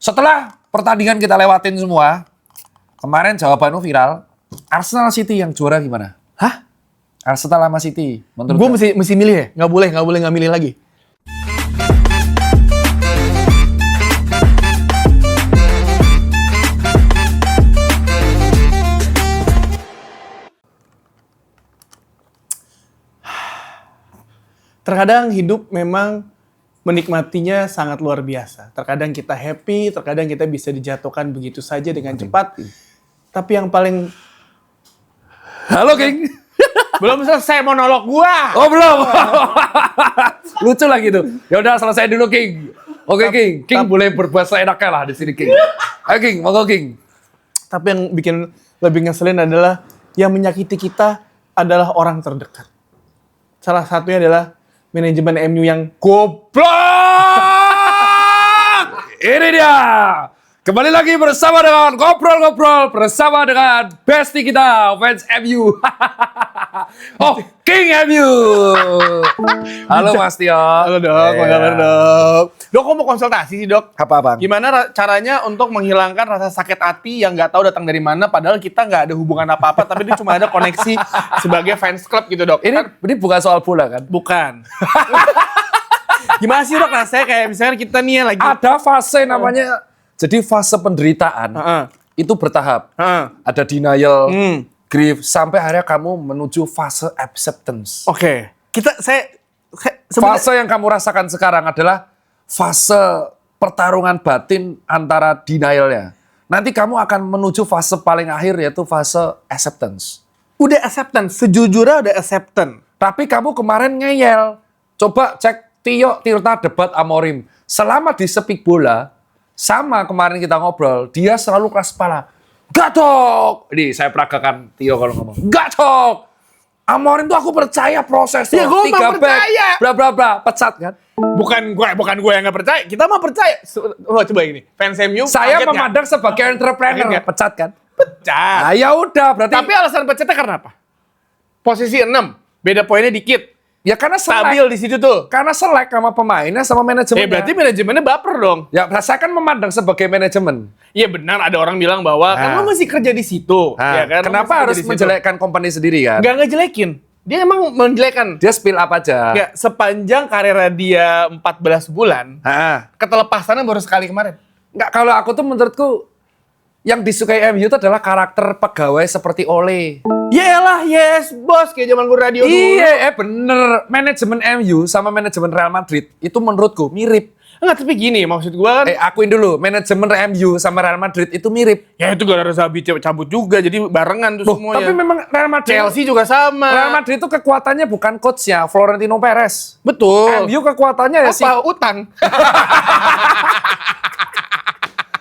Setelah pertandingan kita lewatin semua, kemarin jawabanmu viral, Arsenal City yang juara gimana? Hah? Arsenal sama City. Menurut Gue mesti milih ya? Nggak boleh nggak milih lagi. Terkadang hidup memang menikmatinya sangat luar biasa. Terkadang kita happy, terkadang kita bisa dijatuhkan begitu saja dengan cepat. Tapi yang paling... Halo, King. Belum selesai monolog gua. Oh, belum. Lucu lah gitu. Ya udah selesai dulu, King. Oke, King. King boleh berbuat seenaknya lah di sini, King. Ayo, King. Monggo, King. Tapi yang bikin lebih ngeselin adalah yang menyakiti kita adalah orang terdekat. Salah satunya adalah manajemen MU yang Goblok! Ini dia. Kembali lagi bersama dengan Ngobrol-Ngobrol bersama dengan bestie kita, fans MU. Oh, King MU. Halo Mas Tio. Halo dok, apa kabar dok? Dok, kok mau konsultasi sih dok? Apa Bang? Gimana caranya untuk menghilangkan rasa sakit hati yang nggak tahu datang dari mana, padahal kita nggak ada hubungan apa-apa, tapi itu cuma ada koneksi sebagai fans club gitu dok? Ini bukan soal bola kan? Bukan. Gimana sih dok rasanya kayak misalnya kita nih lagi... Ada fase namanya, jadi fase penderitaan itu bertahap. Ada denial, grief, sampai akhirnya kamu menuju fase acceptance. Oke. Fase yang kamu rasakan sekarang adalah fase pertarungan batin antara denialnya. Nanti kamu akan menuju fase paling akhir yaitu fase acceptance. Udah acceptance, sejujurnya udah acceptance. Tapi kamu kemarin ngeyel. Coba cek Tio Tirta debat Amorim. Selama di Speak Bola, sama kemarin kita ngobrol, dia selalu keras kepala. Gak dok! Ini saya peragakan Tio kalau ngomong. Gak dok! Amorim tuh aku percaya prosesnya. Ya gue emang percaya. Bla bla bla, pecat kan? Bukan gue yang nggak percaya. Kita mah percaya. Coba ini, fans MU. Saya memandang sebagai entrepreneur. Kaget. Pecat kan? Pecat. Ah, ya udah, berarti. Tapi alasan pecatnya karena apa? Posisi 6, beda poinnya dikit. Ya karena Stabil di situ tuh. Karena selek sama pemainnya sama manajemennya. Berarti manajemennya baper dong. Ya, saya kan memandang sebagai manajemen. Iya benar, ada orang bilang bahwa kan lo masih kerja di situ. Ya kan? Kenapa harus menjelekkan company sendiri kan? Nggak ngejelekin. Dia emang menjelekan. Dia spill up aja. Ya, sepanjang karir dia 14 bulan, ketelepasannya baru sekali kemarin. Nggak, kalau aku tuh menurutku yang disukai MU itu adalah karakter pegawai seperti Ole. Yaelah, yes, bos. Kayak zaman gue radio dulu. Iya, bener. Manajemen MU sama manajemen Real Madrid itu menurutku mirip. Enggak, tapi gini, maksud gue kan... Akuin dulu, manajemen MU sama Real Madrid itu mirip. Ya itu gara-gara Zabi cabut juga, jadi barengan tuh semuanya. Tapi memang Real Madrid... Chelsea juga sama. Real Madrid itu kekuatannya bukan coachnya, Florentino Perez. Betul. MU kekuatannya ya sih. Apa? Utang.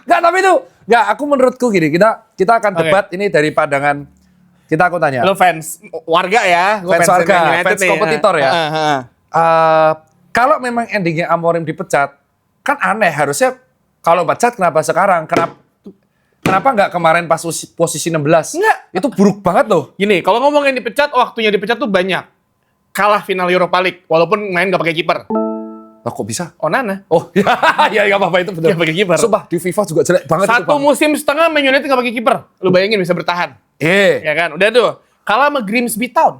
Enggak, tapi itu... Enggak, aku menurutku gini, kita akan debat ini dari pandangan... aku tanya. Lo fans warga ya? Fans warga, fans nih, kompetitor ya. Kalau memang endingnya Amorim dipecat, kan aneh. Harusnya kalau pecat kenapa sekarang? Kenapa nggak kemarin pas posisi 16? Enggak. Itu buruk banget loh. Gini, kalau ngomongin dipecat, waktunya dipecat tuh banyak. Kalah final Europa League, walaupun main nggak pakai kiper. Lah kok bisa? Onana. Oh ya nggak apa-apa itu betul. Nggak pakai kiper. Sumpah di FIFA juga jelek banget. Satu musim setengah Man United nggak pakai kiper. Lu bayangin bisa bertahan. Ya kan, udah tuh. Kalah sama Grimsby Town.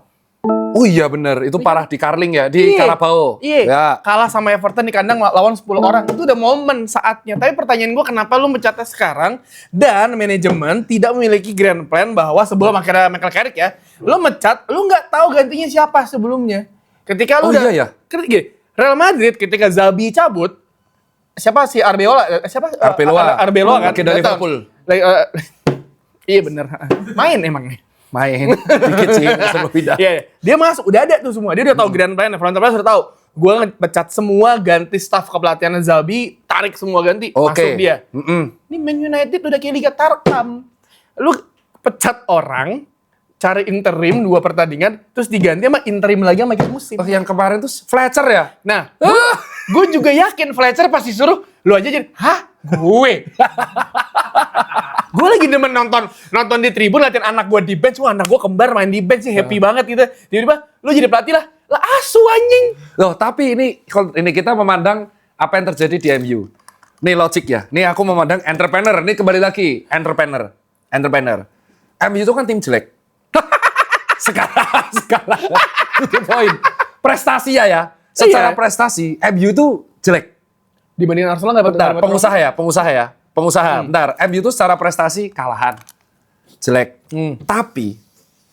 Oh iya bener, itu parah di Carling ya, di Carabao. Iya, ya. Kalah sama Everton di kandang lawan 10 orang. Itu udah momen saatnya. Tapi pertanyaan gue, kenapa lu mencatnya sekarang dan manajemen tidak memiliki grand plan bahwa sebelum akhirnya Michael Carrick ya, lu mecat, lu nggak tahu gantinya siapa sebelumnya. Ketika lu Real Madrid ketika Zabi cabut, siapa si Arbeloa? Arbeloa kan? Dari Liverpool. Iya bener. Main emangnya. Main dikit sih sebelum pindah. Iya, dia masuk, udah ada tuh semua. Dia udah tahu grand plan, front office udah tahu. Gue ngepecat semua, ganti staff kepelatihan Zabi, tarik semua ganti, masuk dia. Ini Man United udah kayak Liga Tarkam. Lu pecat orang, cari interim 2 pertandingan, terus diganti sama interim lagi sama musim. Oh, yang kemarin tuh Fletcher ya? Nah, gue juga yakin Fletcher pasti suruh, lu aja jadi, hah? Gue? Gue lagi demen nonton di tribun, latihan anak gue di bench. Wah, anak gue kembar main di bench sih, happy banget gitu. Tiba-tiba, lu jadi pelatih lah asu anjing. Loh, tapi ini kita memandang apa yang terjadi di MU. Nih logik ya. Nih aku memandang entrepreneur. Ini kembali lagi entrepreneur. MU itu kan tim jelek. Sekarang itu poin. Prestasi ya. Secara Iya. prestasi MU itu jelek. Dibandingin Arsenal nggak Bentar, dapat pengusaha. Bentar, MU itu secara prestasi kalahan. Jelek. Tapi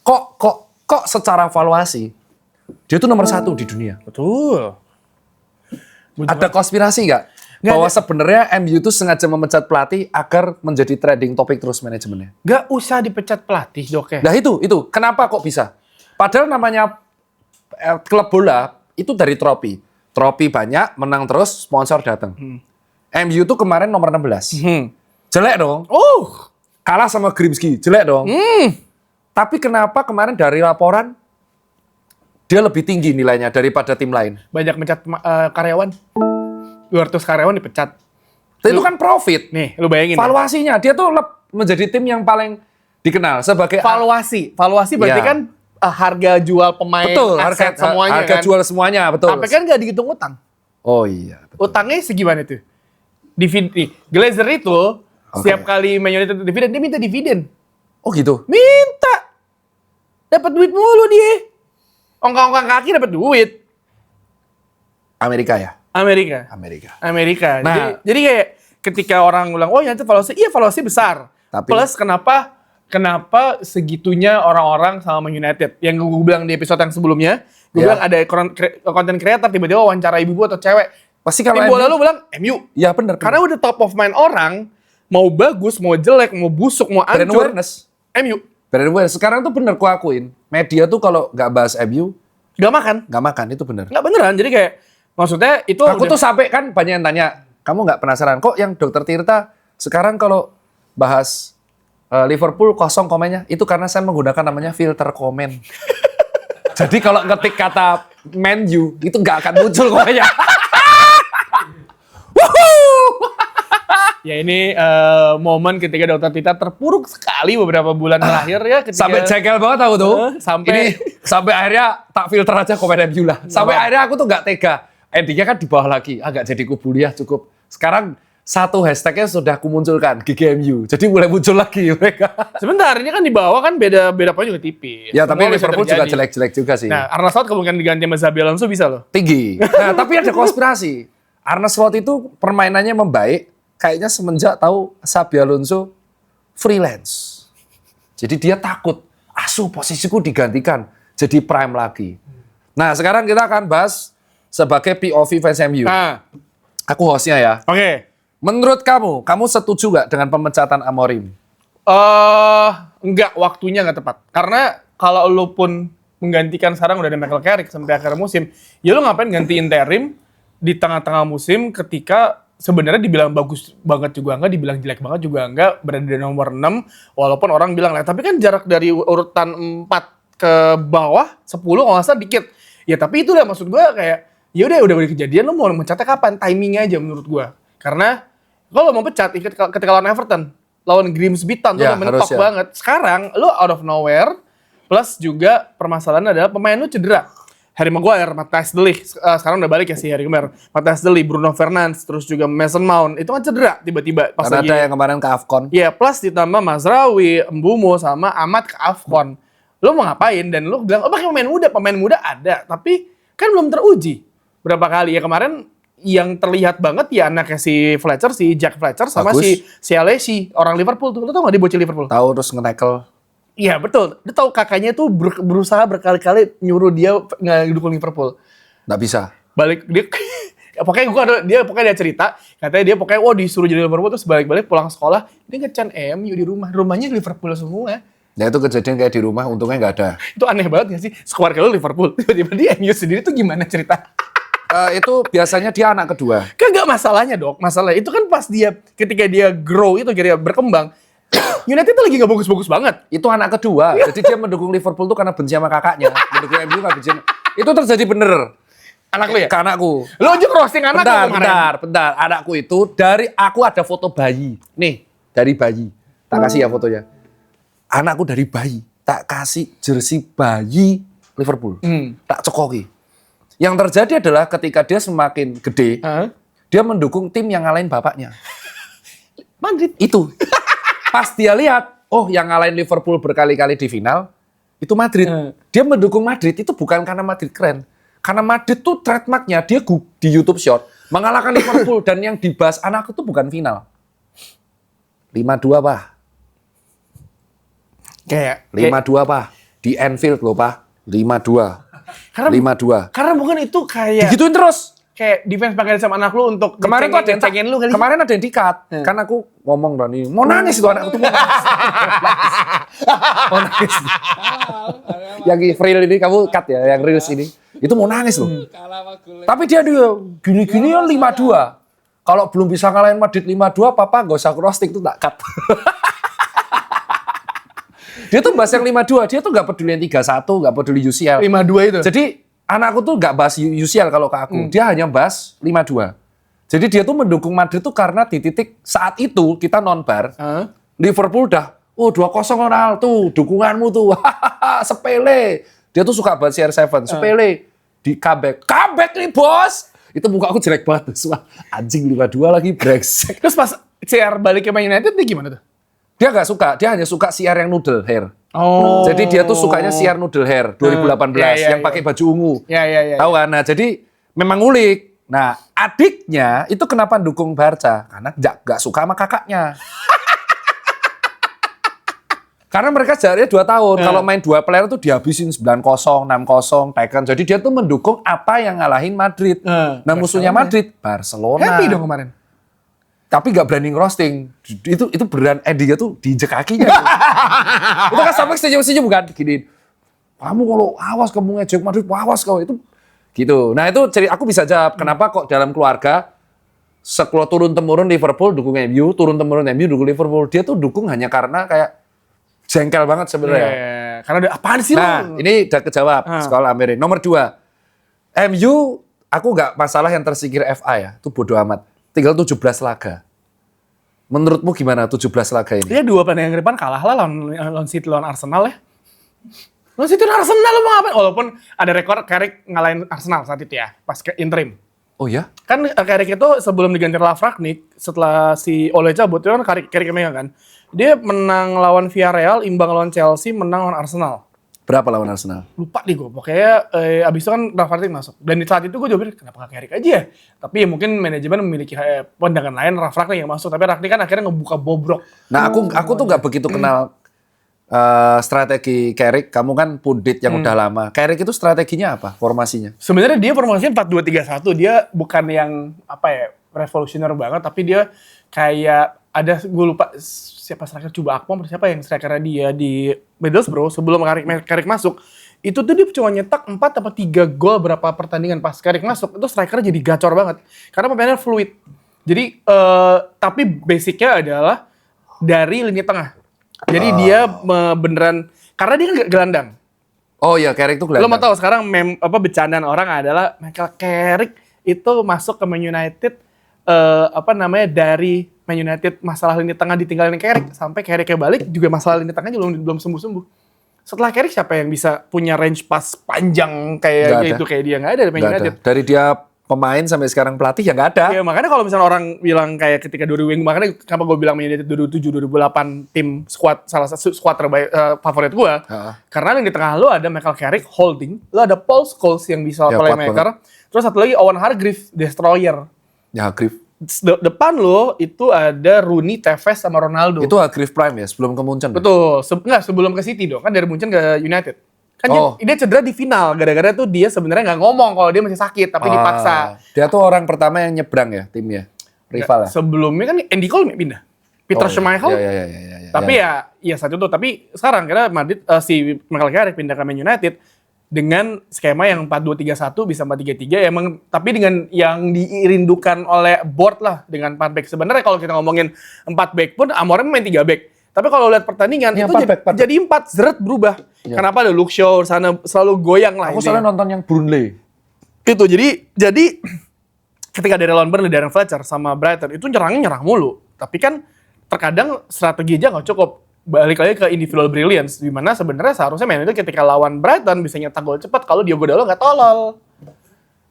kok secara valuasi dia tuh nomor 1 di dunia. Betul. Ada konspirasi nggak? Nggak Bahwa ada. sebenarnya MU itu sengaja memecat pelatih agar menjadi trending topik terus manajemennya. Gak usah dipecat pelatih, Dok ya. Nah itu. Kenapa kok bisa? Padahal namanya klub bola itu dari trofi. Trofi banyak, menang terus, sponsor datang. MU tuh kemarin nomor 16. Jelek dong. Oh, Kalah sama Grimsby, jelek dong. Tapi kenapa kemarin dari laporan dia lebih tinggi nilainya daripada tim lain? banyak mencat karyawan. 200 karyawan dipecat. Itu kan profit. Nih, lu bayangin. Ya. Valuasinya dia tuh menjadi tim yang paling dikenal sebagai Valuasi berarti Iya. kan harga jual pemain, betul aset semuanya harga kan. jual semuanya betul. Tapi kan nggak dihitung utang. Oh iya. Betul. Utangnya segimana tuh? Nih, Glazer itu setiap kali Man United dividen, dia minta dividen. Oh gitu. Minta. Dapat duit mulu dia. Ongkang-ongkang kaki dapat duit. Amerika ya. Amerika. Nah. Jadi kayak ketika orang bilang, oh ya itu valuasi, iya valuasi besar. Tapi- Plus kenapa segitunya orang-orang sama Man United? Yang gue bilang di episode yang sebelumnya, gue Ya. bilang ada konten creator tiba-tiba wawancara ibu atau cewek. Pasti kalau Tim bola lu bilang MU. ya benar. Karena udah top of mind orang, mau bagus, mau jelek, mau busuk, mau brand hancur, awareness. MU. Brand awareness. Sekarang tuh bener ku akuin. Media tuh kalau nggak bahas MU Gak makan. nggak makan, itu bener. Nggak beneran, jadi kayak maksudnya itu Aku udah- tuh sampai kan banyak yang tanya, kamu nggak penasaran kok yang Dokter Tirta sekarang kalau bahas Liverpool kosong komennya, itu karena saya menggunakan namanya filter komen. Jadi kalau ngetik kata Man U itu nggak akan muncul komennya. Ya ini momen ketika Dokter Tita terpuruk sekali beberapa bulan terakhir ya ketika Sampai cekel banget aku tuh. sampai- Sampai akhirnya tak filter aja komen MU lah. Sampai akhirnya aku tuh nggak tega. Endingnya kan di bawah lagi. Agak jadi kubuliah cukup. Sekarang satu hashtagnya sudah kumunculkan GGMU. Jadi mulai muncul lagi mereka. sebentar ini kan di bawah kan beda poin juga tipis. Ya tapi Semua bisa Liverpool juga terjadi. jelek-jelek juga sih. Nah, Arne Slot kemungkinan diganti sama Xabi Alonso bisa loh. Tinggi. Nah tapi ada konspirasi. Arne Slot itu permainannya membaik. Kayaknya semenjak tahu Xabi Alonso freelance. Jadi dia takut. Posisiku digantikan. Jadi prime lagi. Nah sekarang kita akan bahas sebagai POV fans MU. Nah, Aku hostnya ya. oke. Menurut kamu setuju nggak dengan pemecatan Amorim? Enggak, waktunya nggak tepat. Karena kalau lu pun menggantikan sekarang udah ada Michael Carrick sampai akhir musim, ya lu ngapain ganti interim di tengah-tengah musim ketika sebenarnya dibilang bagus banget juga enggak, dibilang jelek banget juga enggak, berada di nomor 6, walaupun orang bilang lah, tapi kan jarak dari urutan 4 ke bawah 10 kalau nggak salah dikit. Ya tapi itu lah maksud gua kayak ya udah kejadian, lu mau mencatnya kapan? Timingnya aja menurut gua. Karena kalau mau pecat ketika lawan Everton, lawan Grimsby Town tuh Ya, udah mentok harusnya. banget. Sekarang lu out of nowhere, plus juga permasalahan adalah pemain lu cedera. Harry Maguire, Matthijs de Ligt, sekarang udah balik ya si Harry Maguire. Matthijs de Ligt, Bruno Fernandes, terus juga Mason Mount, itu kan cedera tiba-tiba pas Karena lagi. ada yang kemarin ke AFCON. Iya, plus ditambah Mazraoui, Mbumo sama Ahmad ke AFCON. Lu mau ngapain? Dan lu bilang, oh pakai pemain muda ada, tapi kan belum teruji. Berapa kali ya kemarin yang terlihat banget ya anaknya si Fletcher, si Jack Fletcher sama Bagus. si Alesi, orang Liverpool tuh. Lu tau gak dia bocil Liverpool? Tahu terus nge-tackle. Iya betul. Dia tahu kakaknya tuh berusaha berkali-kali nyuruh dia ngedukung Liverpool. Nggak bisa. Balik dia ya, pokoknya dia cerita, katanya dia pokoknya disuruh jadi Liverpool terus balik-balik pulang sekolah, dia nge-chan MU di rumah. Rumahnya Liverpool semua. Nah itu kejadian kayak di rumah, untungnya nggak ada. Itu aneh banget gak sih? Sekeluarga lu Liverpool, tiba-tiba dia MU sendiri tuh gimana cerita? Itu biasanya dia anak kedua. Kagak masalahnya dok, masalah itu kan pas dia, ketika dia grow itu, kira berkembang, United tuh lagi gak bagus-bagus banget. Itu anak kedua. Jadi dia mendukung Liverpool tuh karena benci sama kakaknya. Mendukung MU nggak benci. Itu terjadi bener. Anak lu ya? Ke anakku. Lu aja crossing anak lu kemarin. Bentar. Anakku itu dari aku ada foto bayi. Nih, dari bayi. Tak kasih ya fotonya. Anakku dari bayi. Tak kasih jersey bayi Liverpool. Tak cekoki. Yang terjadi adalah ketika dia semakin gede, Hah? dia mendukung tim yang ngalahin bapaknya. Madrid. Itu. Pas dia lihat, oh yang ngalahin Liverpool berkali-kali di final, itu Madrid. Dia mendukung Madrid itu bukan karena Madrid keren. Karena Madrid tuh trademarknya, dia di YouTube Short, mengalahkan Liverpool. Dan yang dibahas anakku tuh bukan final. 5-2, Pak. Kayak 5-2, Pak. Di Anfield loh, Pak. 5-2. Karena 5-2. Karena bukan itu kayak Digituin terus. kayak defense pakai sama anak lu untuk Kemarin tuh ada yang ngecengin lu kali. Kemarin ada yang di-cut. Kan aku ngomong dong nih, mau nangis itu anakku tuh mau nangis. Mau nangis. Yang real ini kamu cut ya, yang real ini. Itu mau nangis loh. Tapi dia gini-gini ya 5-2. Kalau belum bisa ngalahin Madrid 5-2, papa gak usah roasting tuh tak cut. Dia tuh bahas yang 5-2, dia tuh gak peduli yang 3-1, gak peduli UCL. 5-2 itu. Jadi anakku tuh gak bahas UCL kalau ke aku, dia hanya bahas 5-2. Jadi dia tuh mendukung Madrid tuh karena di titik saat itu kita non-bar, Liverpool udah, 2-0 Ronaldo, tuh dukunganmu tuh, sepele. Dia tuh suka banget CR7, sepele. Di comeback nih bos. Itu muka aku jelek banget, wah anjing 5-2 lagi brengsek. Terus pas CR balik ke Man United dia gimana tuh? Dia gak suka, dia hanya suka CR yang noodle hair. Oh. Jadi dia tuh sukanya CR noodle hair 2018 yang pakai baju ungu. Ya. Tahu kan? Nah, jadi memang ulik. Nah, adiknya itu kenapa dukung Barca? Karena gak suka sama kakaknya. Karena mereka jaraknya 2 tahun. Kalau main 2 player tuh dihabisin 9-0, 6-0, Tekken. Jadi dia tuh mendukung apa yang ngalahin Madrid. Nah, musuhnya Madrid, Barcelona. Happy dong kemarin. Tapi gak berani ngerosting. Itu beneran endingnya tuh diinjek kakinya. Itu kan sampai senyum-senyum bukan? Gini, kamu kalau awas kamu ngejek Madrid, awas kau itu. Gitu. Nah itu aku bisa jawab kenapa kok dalam keluarga turun-temurun Liverpool dukung MU, turun-temurun MU dukung Liverpool. Dia tuh dukung hanya karena kayak jengkel banget sebenarnya. Karena ada apaan sih Nah, ini udah kejawab. Sekolah Amerika. Nomor 2. MU, aku nggak masalah yang tersingkir FA ya. Itu bodo amat. Tinggal 17 laga. Menurutmu gimana 17 laga ini? Iya 2 pertandingan ke depan kalah lah lawan City, lawan Arsenal ya. Lawan City, lawan Arsenal lo mau ngapain? Walaupun ada rekor Carrick ngalahin Arsenal saat itu ya, pas ke interim. Oh ya? Kan Carrick itu sebelum diganti Rangnick, setelah si Ole cabut, itu kan Carrick yang megang kan. Dia menang lawan Villarreal, imbang lawan Chelsea, menang lawan Arsenal. Berapa lawan Arsenal? Lupa nih gue, pokoknya abis itu kan Rangnick masuk. Dan di saat itu gue juga pikir, kenapa gak Carrick aja ya? Tapi ya mungkin manajemen memiliki pandangan lain, Rangnick yang masuk. Tapi Rangnick kan akhirnya ngebuka bobrok. Nah aku tuh nggak begitu kenal strategi Carrick. Kamu kan pundit yang udah lama. Carrick itu strateginya apa? Formasinya? Sebenarnya dia formasinya 4-2-3-1. Dia bukan yang revolusioner banget, tapi dia kayak ada, gue lupa siapa striker, Cuba Akpom, siapa yang strikernya dia di Middlesbrough sebelum Carrick masuk. Itu tuh dia cuma nyetak 4 atau 3 gol berapa pertandingan pas Carrick masuk. Itu strikernya jadi gacor banget. Karena pemainnya fluid. Jadi, tapi basicnya adalah dari lini tengah. Jadi dia beneran, karena dia kan gelandang. Oh iya, Carrick itu gelandang. Lo mau tahu sekarang bercandaan orang adalah Michael Carrick itu masuk ke Man United dari Man United masalah lini tengah ditinggalin Carrick sampai Carricknya balik juga masalah lini tengahnya belum sembuh-sembuh. Setelah Carrick siapa yang bisa punya range pass panjang kayak itu kayak dia nggak ada di Man United. Dari dia pemain sampai sekarang pelatih ya nggak ada. Ya makanya kalau misalnya orang bilang kayak ketika 2000, makanya kenapa gue bilang Man United 2007 2008 tim squad salah satu squad terbaik favorit gue. Karena yang di tengah lo ada Michael Carrick, Holding, lo ada Paul Scholes yang bisa playmaker, terus satu lagi Owen Hargreaves, Destroyer. Ya Hargreaves. Depan lo itu ada Rooney, Tevez sama Ronaldo. Itu Hargreaves Prime ya, sebelum ke Munchen. Betul. Sebelum ke City dong. Kan dari Munchen ke United. Kan dia cedera di final. Gara-gara tuh dia sebenarnya nggak ngomong kalau dia masih sakit, tapi dipaksa. Dia tuh orang pertama yang nyebrang ya timnya. Rival ya. Sebelumnya kan Andy Cole pindah. Peter Schmeichel. Iya. Tapi ya satu itu. Tapi sekarang karena Madrid si Michael Carrick pindah ke Man United dengan skema yang 4-2-3-1 bisa 4-3-3 emang, tapi dengan yang dirindukan oleh board lah dengan 4 back. Sebenarnya kalau kita ngomongin 4 back pun Amorim main 3 back. Tapi kalau lihat pertandingan itu jadi 4 zeret berubah. Ya. Kenapa ada Luke Shaw sana selalu goyang lah. Aku selalu nonton yang Burnley. Itu jadi ketika dari lawan Burnley, Darren Fletcher sama Brighton itu nyerang mulu. Tapi kan terkadang strategi aja nggak cukup. Balik lagi ke individual brilliance, di mana sebenarnya seharusnya Man United ketika lawan Brighton bisa nyetak gol cepat kalau Diogo Dalot nggak tolol.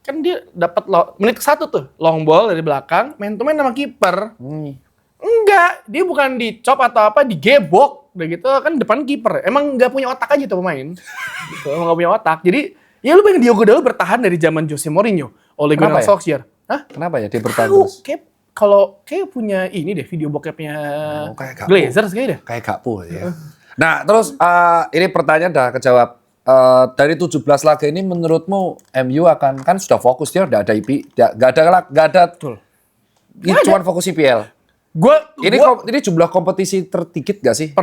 kan dia dapat menit ke-1 tuh long ball dari belakang, man to man sama kiper. Enggak, dia bukan dicop atau apa, digebok. Udah gitu kan depan kiper. Emang nggak punya otak aja tuh pemain. Gitu, emang nggak punya otak. Jadi ya lu pengen Diogo Dalot bertahan dari zaman Jose Mourinho, Ole Gunnar Solskjaer. Hah? Kenapa ya dia bertahan Tahu, terus? kayak punya ini deh video bokepnya kayak Gakpo. Glazers kayaknya deh. Kayak Gakpo ya. Nah, terus ini pertanyaan dah kejawab. Dari 17 laga ini menurutmu MU akan kan sudah fokus dia udah ada nggak ada ini cuma fokus IPL. Ini jumlah kompetisi tertinggi gak sih?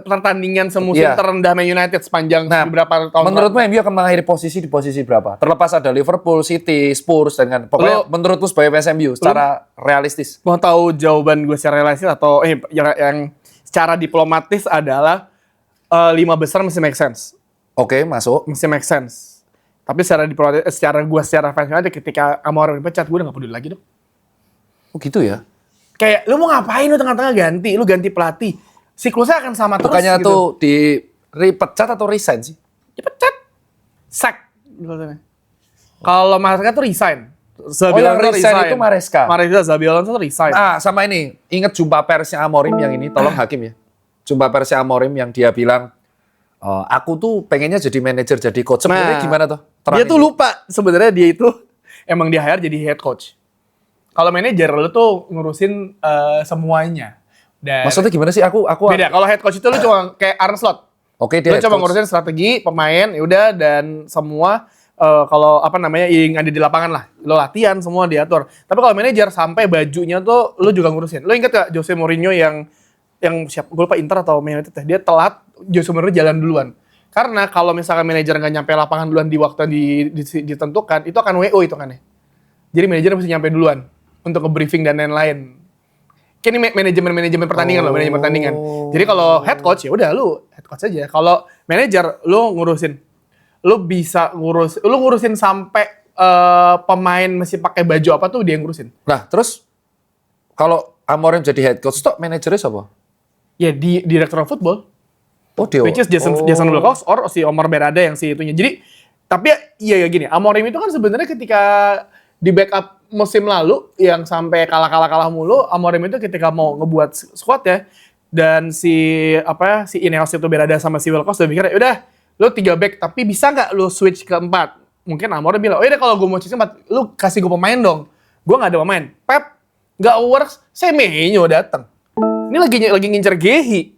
Pertandingan semusim terendah Man United sepanjang beberapa tahun. Menurutmu MU akan mengakhiri di posisi berapa? Terlepas ada Liverpool, City, Spurs dengan pokoknya menurutmu sebagai fans MU secara realistis. Mau tahu jawaban gue secara realistis atau yang secara diplomatis adalah 5 besar mesti make sense. Oke, masuk. Mesti make sense. Tapi secara diplomatis, secara fans United ketika Amorim dipecat, gue udah gak peduli lagi dong. Oh gitu ya? Kayak lu mau ngapain lu tengah-tengah ganti, lu ganti pelatih. Siklusnya akan sama terus. Bukannya gitu. tuh dipecat atau resign sih? Dipecat. Sack. Kalau Maresca tuh resign. Yang resign itu Maresca. Maresca, Xabi Alonso tuh resign. Sama ini, ingat jumpa persnya Amorim yang ini, tolong Hakim ya. Jumpa persnya Amorim yang dia bilang, aku tuh pengennya jadi manajer, jadi coach. Sebenarnya gimana tuh? Dia tuh lupa sebenarnya dia itu emang di hire jadi head coach. Kalau manajer lu tuh ngurusin semuanya. Dan maksudnya gimana sih? Aku beda. Kalau head coach itu lu cuma kayak Arne Slot. Oke, dia lu cuma ngurusin strategi, pemain, ya udah dan semua kalau yang ada di lapangan lah. Lu latihan semua diatur. Tapi kalau manajer sampai bajunya tuh lu juga ngurusin. Lu inget gak Jose Mourinho yang siapa? Gue lupa Inter atau Man United. Dia telat, Jose Mourinho jalan duluan. Karena kalau misalkan manajer nggak nyampe lapangan duluan di waktu ditentukan, itu akan WO itu kan ya. Jadi manajer mesti nyampe duluan untuk nge-briefing dan lain-lain. Kayak ini manajemen pertandingan loh, manajemen pertandingan. Jadi kalau head coach ya udah lu head coach aja. Kalau manajer lu ngurusin, lu ngurusin sampai pemain mesti pakai baju apa tuh dia yang ngurusin. Nah, terus kalau Amorim jadi head coach, tuh manajernya siapa? Ya di direktur football. Oh, dia. Which is Jason Wilcox or si Omar Berada yang si itunya. Jadi tapi ya gini, Amorim itu kan sebenarnya ketika di backup musim lalu yang sampai kalah mulu, Amorim itu ketika mau ngebuat squad ya, dan si Ineos itu Berada sama si Wilcox udah mikir, udah lu 3 back tapi bisa nggak lu switch ke 4? Mungkin Amorim bilang, udah kalau gue mau switch ke 4, lu kasih gue pemain dong. Gue nggak ada pemain. Pep nggak works, Semenyo datang. Ini lagi ngincer Gehi.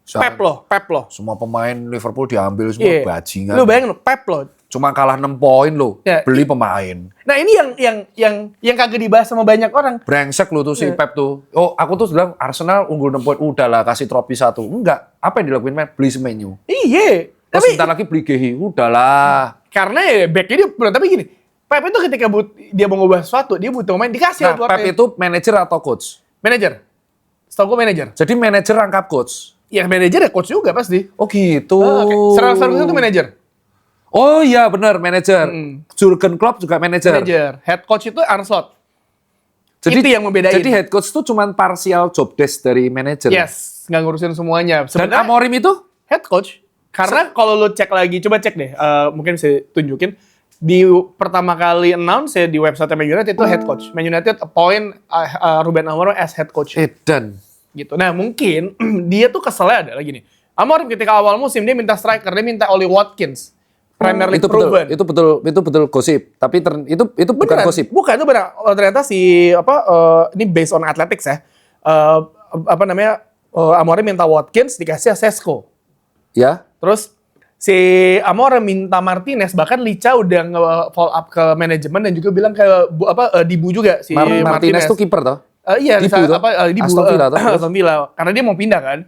Pep loh. Semua pemain Liverpool diambil semua bajingan. Lu bayangin Pep loh. Cuma kalah 6 poin loh, beli pemain. Nah ini yang kagak dibahas sama banyak orang. Brengsek lu tuh si Pep tuh. Oh, aku tuh bilang Arsenal unggul 6 poin, udahlah kasih trofi 1. Enggak, apa yang dilakuin Pep? Beli Semenyo. Iya. Terus sebentar lagi beli Gehi, udahlah. Karena ya backnya dia, tapi gini, Pep itu ketika dia mau ngubah sesuatu, dia butuh pemain, dikasih. Nah, Pep itu manajer atau coach? Manajer. Setahu gue manajer. Jadi manajer rangkap coach? Ya manajer ya coach juga pasti. Oh gitu. Sir Alex Ferguson itu manajer. Oh iya benar manajer. Jurgen Klopp juga manajer. Head coach itu Arne Slot. Jadi, itu yang membedain. Jadi head coach itu cuma partial job desk dari manajer. Yes, nggak ngurusin semuanya. Dan Amorim itu head coach. Karena kalau lu cek lagi, coba cek deh. Mungkin bisa tunjukin. Di pertama kali announce ya di website Man United itu head coach. Man United appoint Ruben Amorim as head coach. Edan. Gitu. Nah mungkin dia tuh keselnya adalah gini. Amorim ketika awal musim dia minta striker, dia minta Oli Watkins. Premier League proven. Itu betul gosip. Tapi itu bukan gosip. Bukan, itu benar. Ternyata ini based on athletics ya. Amorim minta Watkins dikasih Sesko. Ya. Terus si Amorim minta Martinez, bahkan Licha udah nge-follow up ke manajemen dan juga bilang ke Dibu juga si Martinez itu kiper toh? Iya, Dibu Aston Villa, karena dia mau pindah kan.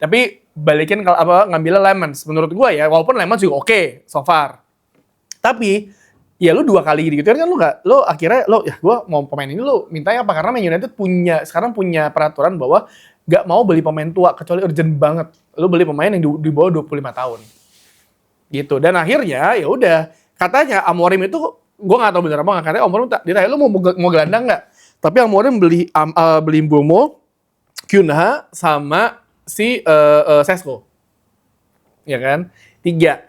Tapi balikin ngambilnya Lemans. Menurut gua ya, walaupun Lemans juga oke so far. Tapi ya lu 2 kali gitu kan lu akhirnya gua mau pemain ini lu mintanya apa? Karena Man United sekarang punya peraturan bahwa nggak mau beli pemain tua kecuali urgent banget. Lu beli pemain yang di bawah 25 tahun. Gitu. Dan akhirnya ya udah, katanya Amorim itu gua nggak tahu bener apa nggak, katanya Amorim ditanya lu mau gelandang nggak? Tapi Amorim beli Mbeumo, Cunha sama si Sesko. Ya kan? 3.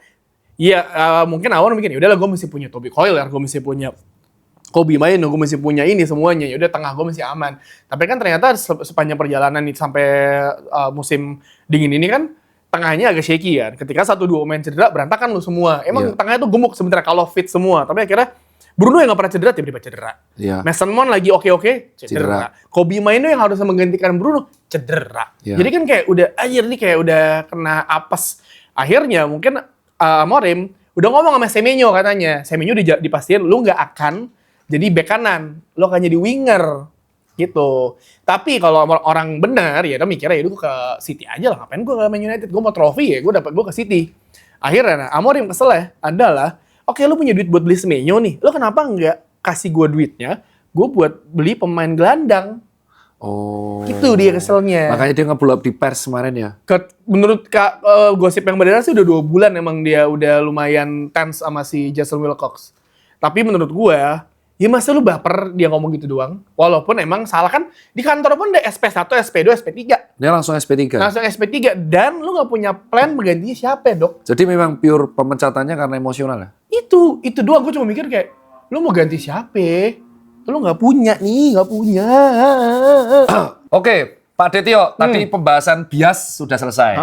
Iya, mungkin awal mikir, yaudah lah gue mesti punya Toby Coyle, gue mesti punya Kobe Maino, gue mesti punya ini semuanya, yaudah tengah gue mesti aman. Tapi kan ternyata sepanjang perjalanan nih sampai musim dingin ini kan, tengahnya agak shaky kan. Ketika 1-2 pemain cedera, berantakan lu semua. Emang tengahnya tuh gemuk sebenarnya kalau fit semua. Tapi akhirnya Bruno yang gak pernah cedera, tiba-tiba cedera. Mason Mount lagi oke-oke, cedera. Kobe Maino yang harusnya menggantikan Bruno, cedera. Jadi kan kayak udah, anjir nih kayak udah kena apes. Akhirnya mungkin Amorim udah ngomong sama Semenyo katanya. Semenyo dipastiin lu gak akan jadi bek kanan. Lu akan jadi winger. Gitu. Tapi kalau orang benar ya udah mikirnya ya gue ke City aja lah. Ngapain gue ke Man United? Gue mau trofi ya, gue ke City. Akhirnya Amorim kesel ya adalah, oke, lu punya duit buat beli Semenyo nih. Lu kenapa nggak kasih gue duitnya? Gue buat beli pemain gelandang. Oh. Itu dia keselnya. Makanya dia nge-blow up di pers kemarin ya. Menurut gosip yang beredar sih udah 2 bulan emang dia udah lumayan tense sama si Jason Wilcox. Tapi menurut gue, ya masa lu baper dia ngomong gitu doang? Walaupun emang salah kan, di kantor pun ada SP1, SP2, SP3. Dia langsung SP3. Langsung SP3. Dan lu gak punya plan menggantinya siapa ya, Dok? Jadi memang pure pemecatannya karena emosional ya? Itu doang. Gue cuma mikir kayak, lu mau ganti siapa? Lu gak punya nih, gak punya. Oke, Pak Detio, tadi pembahasan bias sudah selesai.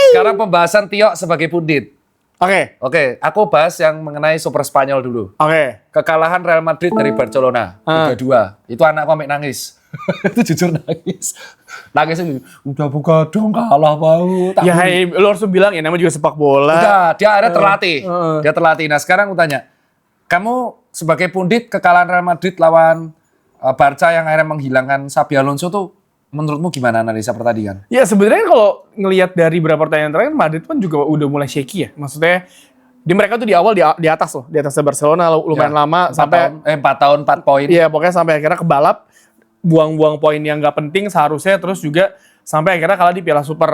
Sekarang pembahasan Tio sebagai pundit. Oke, aku bahas yang mengenai Super Spanyol dulu. Kekalahan Real Madrid dari Barcelona 3-2. Itu anakku sampai nangis. Itu jujur nangis. Nangisnya udah buka dong kalah bau. Ya, lu harus bilang ya namanya juga sepak bola. Udah, dia akhirnya terlatih. Dia terlatih. Nah, sekarang aku tanya. Kamu sebagai pundit kekalahan Real Madrid lawan Barca yang akhirnya menghilangkan Xabi Alonso tuh menurutmu gimana analisa pertandingan? Ya sebenarnya kalau ngelihat dari beberapa pertandingan terakhir, Madrid pun juga udah mulai shaky ya. Maksudnya di mereka tuh di awal di atas loh, di atasnya Barcelona lumayan lama sampai 4 tahun 4 poin. Iya, pokoknya sampai akhirnya kebalap, buang-buang poin yang nggak penting seharusnya, terus juga sampai akhirnya kalah di Piala Super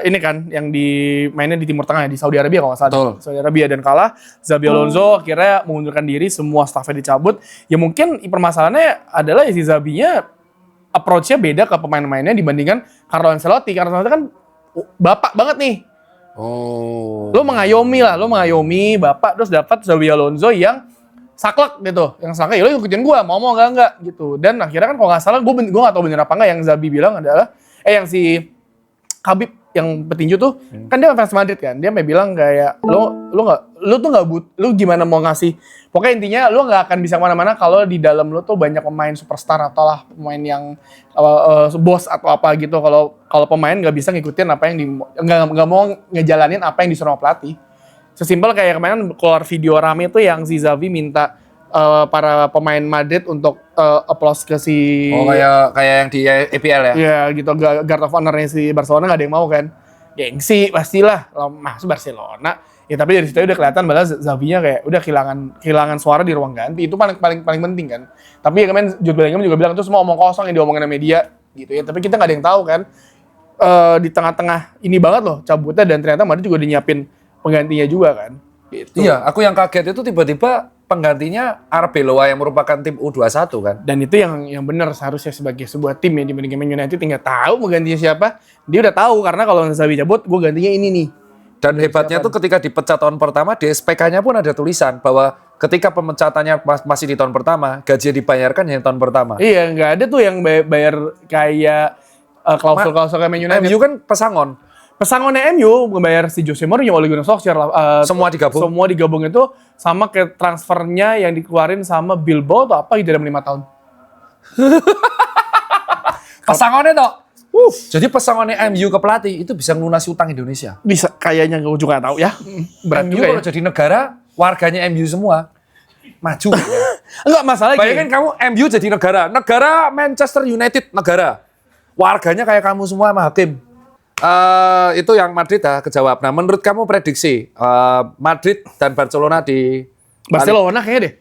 ini kan yang mainnya di Timur Tengah ya, di Saudi Arabia kalau nggak salah. Betul. Saudi Arabia dan kalah. Xabi Alonso akhirnya mengundurkan diri, semua staffnya dicabut. Ya mungkin permasalahannya adalah ya si Xabi-nya approach-nya beda ke pemain-pemainnya dibandingkan Carlo Ancelotti. Carlo Ancelotti kan bapak banget nih. Oh. Lo mengayomi bapak, terus dapat Xabi Alonso yang saklek gitu. Yang saklek ya lo ikutin gue, mau enggak gitu. Dan akhirnya kan kalau nggak salah, gue nggak tahu bener apa enggak, yang Xabi bilang adalah yang si Habib yang petinju tuh kan dia fans Madrid kan, dia bilang kayak lu gimana mau ngasih, pokoknya intinya lu nggak akan bisa kemana-mana kalau di dalam lu tuh banyak pemain superstar atau lah pemain yang bos atau apa gitu. Kalau pemain nggak bisa ngikutin apa yang nggak mau ngejalanin apa yang disuruh sama pelatih. Sesimpel kayak kemarin keluar video rame tuh yang si Xavi minta para pemain Madrid untuk applause ke si... Oh, kayak yang di EPL ya? Iya gitu, guard of honor-nya si Barcelona gak ada yang mau kan. Gengsi pastilah, masuk Barcelona. Ya tapi dari situ udah kelihatan bahwa Xavi-nya kayak udah kehilangan suara di ruang ganti. Itu paling penting kan. Tapi ya kemarin Jude Bellingham juga bilang itu semua omong kosong yang diomongin sama media gitu ya. Tapi kita gak ada yang tahu kan. Di tengah-tengah ini banget loh cabutnya, dan ternyata Madrid juga dinyiapin penggantinya juga kan. Gitu. Iya, aku yang kaget itu tiba-tiba penggantinya Arbeloa yang merupakan tim U21 kan. Dan itu yang benar seharusnya sebagai sebuah tim ya, dibandingkan Man United tinggal tahu mau gantinya siapa. Dia udah tahu karena kalau Xabi cabut, gue gantinya ini nih. Dan hebatnya tuh ketika dipecat tahun pertama, di SPK-nya pun ada tulisan bahwa ketika pemecatannya masih di tahun pertama, gaji dibayarkan yang tahun pertama. Iya, nggak ada tuh yang bayar kayak klausul-klausul kayak Man United. MU kan pesangon. Pesangonnya MU ngebayar si Jose Mourinho, Ole Gunnar Solskjaer semua digabung. Semua digabung itu sama kayak transfernya yang dikeluarin sama Bilbao atau apa gitu dalam 5 tahun. Pesangonnya toh. Jadi pesangonnya MU ke pelatih itu bisa melunasi utang Indonesia. Bisa kayaknya, gue juga nggak tahu ya. Berat MU juga kalau ya. jadi negara, warganya MU semua maju. Enggak masalah. Bayangin kamu MU jadi negara Manchester United negara. Warganya kayak kamu semua sama Hakim. Itu yang Madrid kejawab. Nah, menurut kamu prediksi Madrid dan Barcelona di Barcelona kayaknya deh.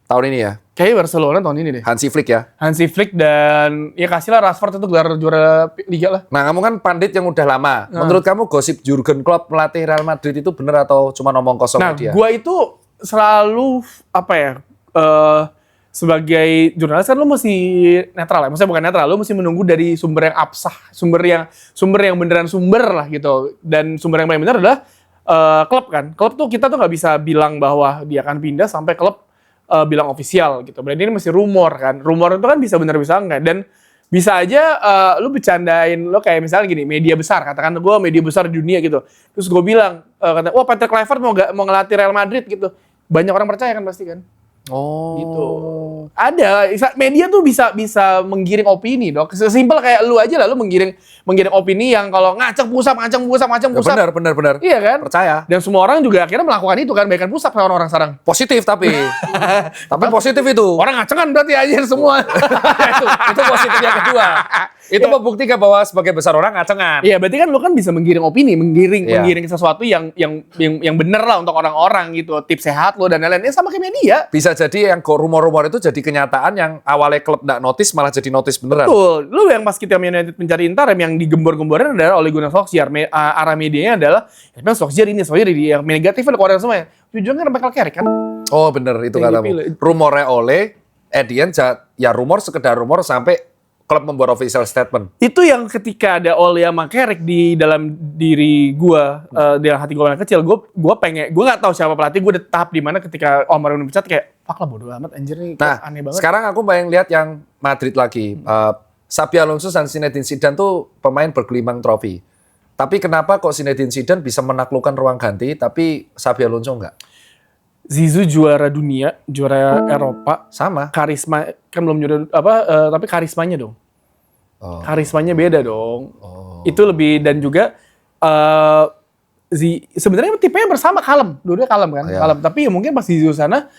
Tahun ini ya? Kayaknya Barcelona tahun ini deh. Hansi Flick ya? Hansi Flick, dan ya kasihlah Rashford itu gelar juara Liga lah. Nah, kamu kan pandit yang udah lama. Menurut kamu gosip Jurgen Klopp melatih Real Madrid itu benar atau cuma ngomong kosong media? Nah, gua itu selalu apa ya? Sebagai jurnalis kan lu mesti netral ya. Maksudnya bukan netral, lu mesti menunggu dari sumber yang absah, sumber yang beneran sumber lah gitu. Dan sumber yang paling benar adalah klub kan. Klub tuh kita tuh nggak bisa bilang bahwa dia akan pindah sampai klub bilang ofisial gitu. Berarti ini masih rumor kan. Rumor itu kan bisa benar bisa enggak. Dan bisa aja lu bercandain lo kayak misalnya gini, media besar, katakan gue media besar di dunia gitu. Terus gue bilang, kata, wah Patrick Kluivert mau ngelatih Real Madrid gitu. Banyak orang percaya kan pasti kan. Oh. Gitu. Ada media tuh bisa menggiring opini, Dok. Sesimpel kayak lu aja lah, lu menggiring opini yang kalau ngaceng pusap. Ya, benar. Iya kan? Percaya. Dan semua orang juga akhirnya melakukan itu kan, baikan pusap sama orang sekarang. Positif tapi. Tapi positif itu. Orang ngacengan berarti aja semua. itu positif yang kedua. Itu membuktikan bahwa sebagai besar orang ngacengan. Iya, berarti kan lu kan bisa menggiring opini, menggiring sesuatu yang bener lah untuk orang-orang gitu, tips sehat lo dan lain-lain. Sama kayak media. Bisa jadi yang rumor-rumor itu jadi kenyataan yang awalnya klub nggak notice malah jadi notice beneran. Betul. Lu yang pas kita United mencari Interim yang digembor-gemborin adalah Ole Gunnar Solskjaer. Arah medianya adalah memang Solskjaer ini yang negatifnya keluar semua. Jujurnya kan Michael Carrick kan. Oh bener itu Yang katamu. dipilih. Rumornya Ole, Edian ya rumor sekedar rumor sampai klub membuat official statement. Itu yang ketika ada Ole sama Carrick di dalam diri gua, di dalam hati gua yang kecil, gua nggak tahu siapa pelatih, gua udah tahap di mana ketika Omar dipecat kayak fuck lah bodo amat anjir nih, aneh banget. Sekarang aku pengen lihat yang Madrid lagi. Xabi Alonso dan Zinedine Zidane tuh pemain bergelimang trofi. Tapi kenapa kok Zinedine Zidane bisa menaklukkan ruang ganti tapi Xabi Alonso enggak? Zizou juara dunia, juara Eropa, Sama. karisma kan belum juara tapi karismanya dong. Oh. Karismanya beda dong. Oh. Itu lebih dan juga sebenarnya tipenya bersama kalem, dua-duanya kalem kan, Iya. kalem. Tapi ya mungkin pas Zizou sana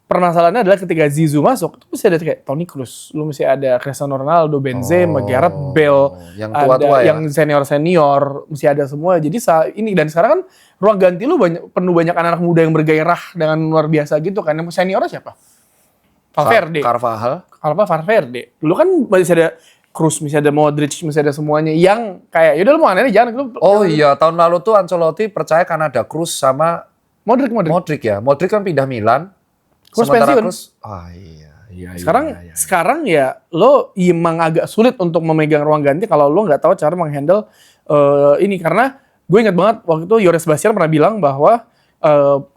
permasalahannya adalah ketika Zizou masuk, itu mesti ada kayak Toni Kroos, lu mesti ada Cristiano Ronaldo, Benzema, Gareth Bale, yang tua-tua ada ya? yang senior, mesti ada semua. Jadi ini dan sekarang kan ruang ganti lu penuh banyak anak-anak muda yang bergairah dengan luar biasa gitu kan. Yang seniornya siapa? Valverde. Valverde. Dulu kan masih ada Kroos, masih ada Modric, masih ada semuanya yang kayak yaudah lu mau aneh jangan lu. Oh iya, tahun lalu tuh Ancelotti percaya karena ada Kroos sama Modric ya. Modric kan pindah Milan. Kroos sementara pensiun. Kroos, iya. Sekarang ya lo emang agak sulit untuk memegang ruang ganti kalau lo nggak tahu cara menghandle ini, karena gue ingat banget waktu itu Yoris Bastien pernah bilang bahwa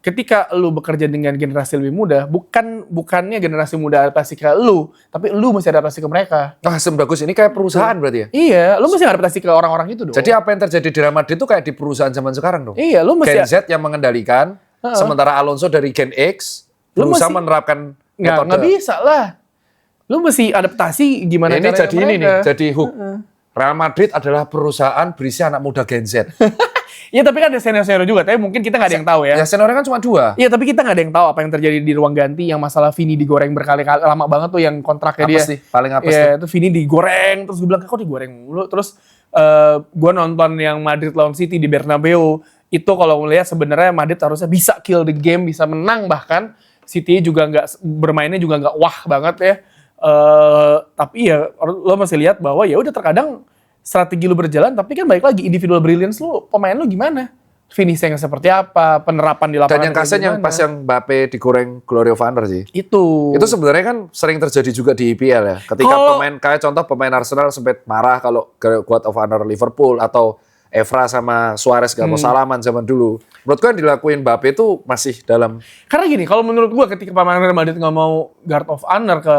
ketika lu bekerja dengan generasi lebih muda, bukannya generasi muda adaptasi ke lu, tapi lu mesti adaptasi ke mereka. Bagus, ini kayak perusahaan berarti ya? Iya, lu mesti adaptasi ke orang-orang itu dong. Jadi apa yang terjadi di Real Madrid itu kayak di perusahaan zaman sekarang dong? Iya, lu mesti Gen Z yang mengendalikan, sementara Alonso dari Gen X Lu berusaha mesti- menerapkan nggak bisa lah. Lu mesti adaptasi gimana ini caranya jadi ini nih, mereka. jadi hook. Real Madrid adalah perusahaan berisi anak muda Gen Z. Iya, tapi kan ada senior-senior juga, tapi mungkin kita nggak ada yang tahu ya. Ya seniornya kan cuma 2. Iya, tapi kita nggak ada yang tahu apa yang terjadi di ruang ganti, yang masalah Vini digoreng berkali-kali, lama banget tuh yang kontraknya Apes dia. nih, paling apes Iya, itu Vini digoreng, terus gue bilang, kok digoreng mulu? Terus gue nonton yang Madrid lawan City di Bernabeu, itu kalau ngelihat sebenarnya Madrid harusnya bisa kill the game, bisa menang bahkan. City juga bermainnya juga nggak wah banget ya. Tapi ya lo masih lihat bahwa ya udah terkadang strategi lu berjalan, tapi kan balik lagi individual brilliance lu, pemain lu gimana? Finishing seperti apa, penerapan di lapangan. Dan yang kasian yang pas yang Mbappe digoreng Glory of Honor sih. Itu sebenarnya kan sering terjadi juga di IPL ya. Ketika pemain Arsenal sempat marah kalau God of Honor Liverpool atau Evra sama Suarez gak mau salaman zaman dulu. Menurutku yang dilakuin Mbappe itu masih dalam. karena gini, kalau menurut gua ketika pemain Real Madrid nggak mau guard of honor ke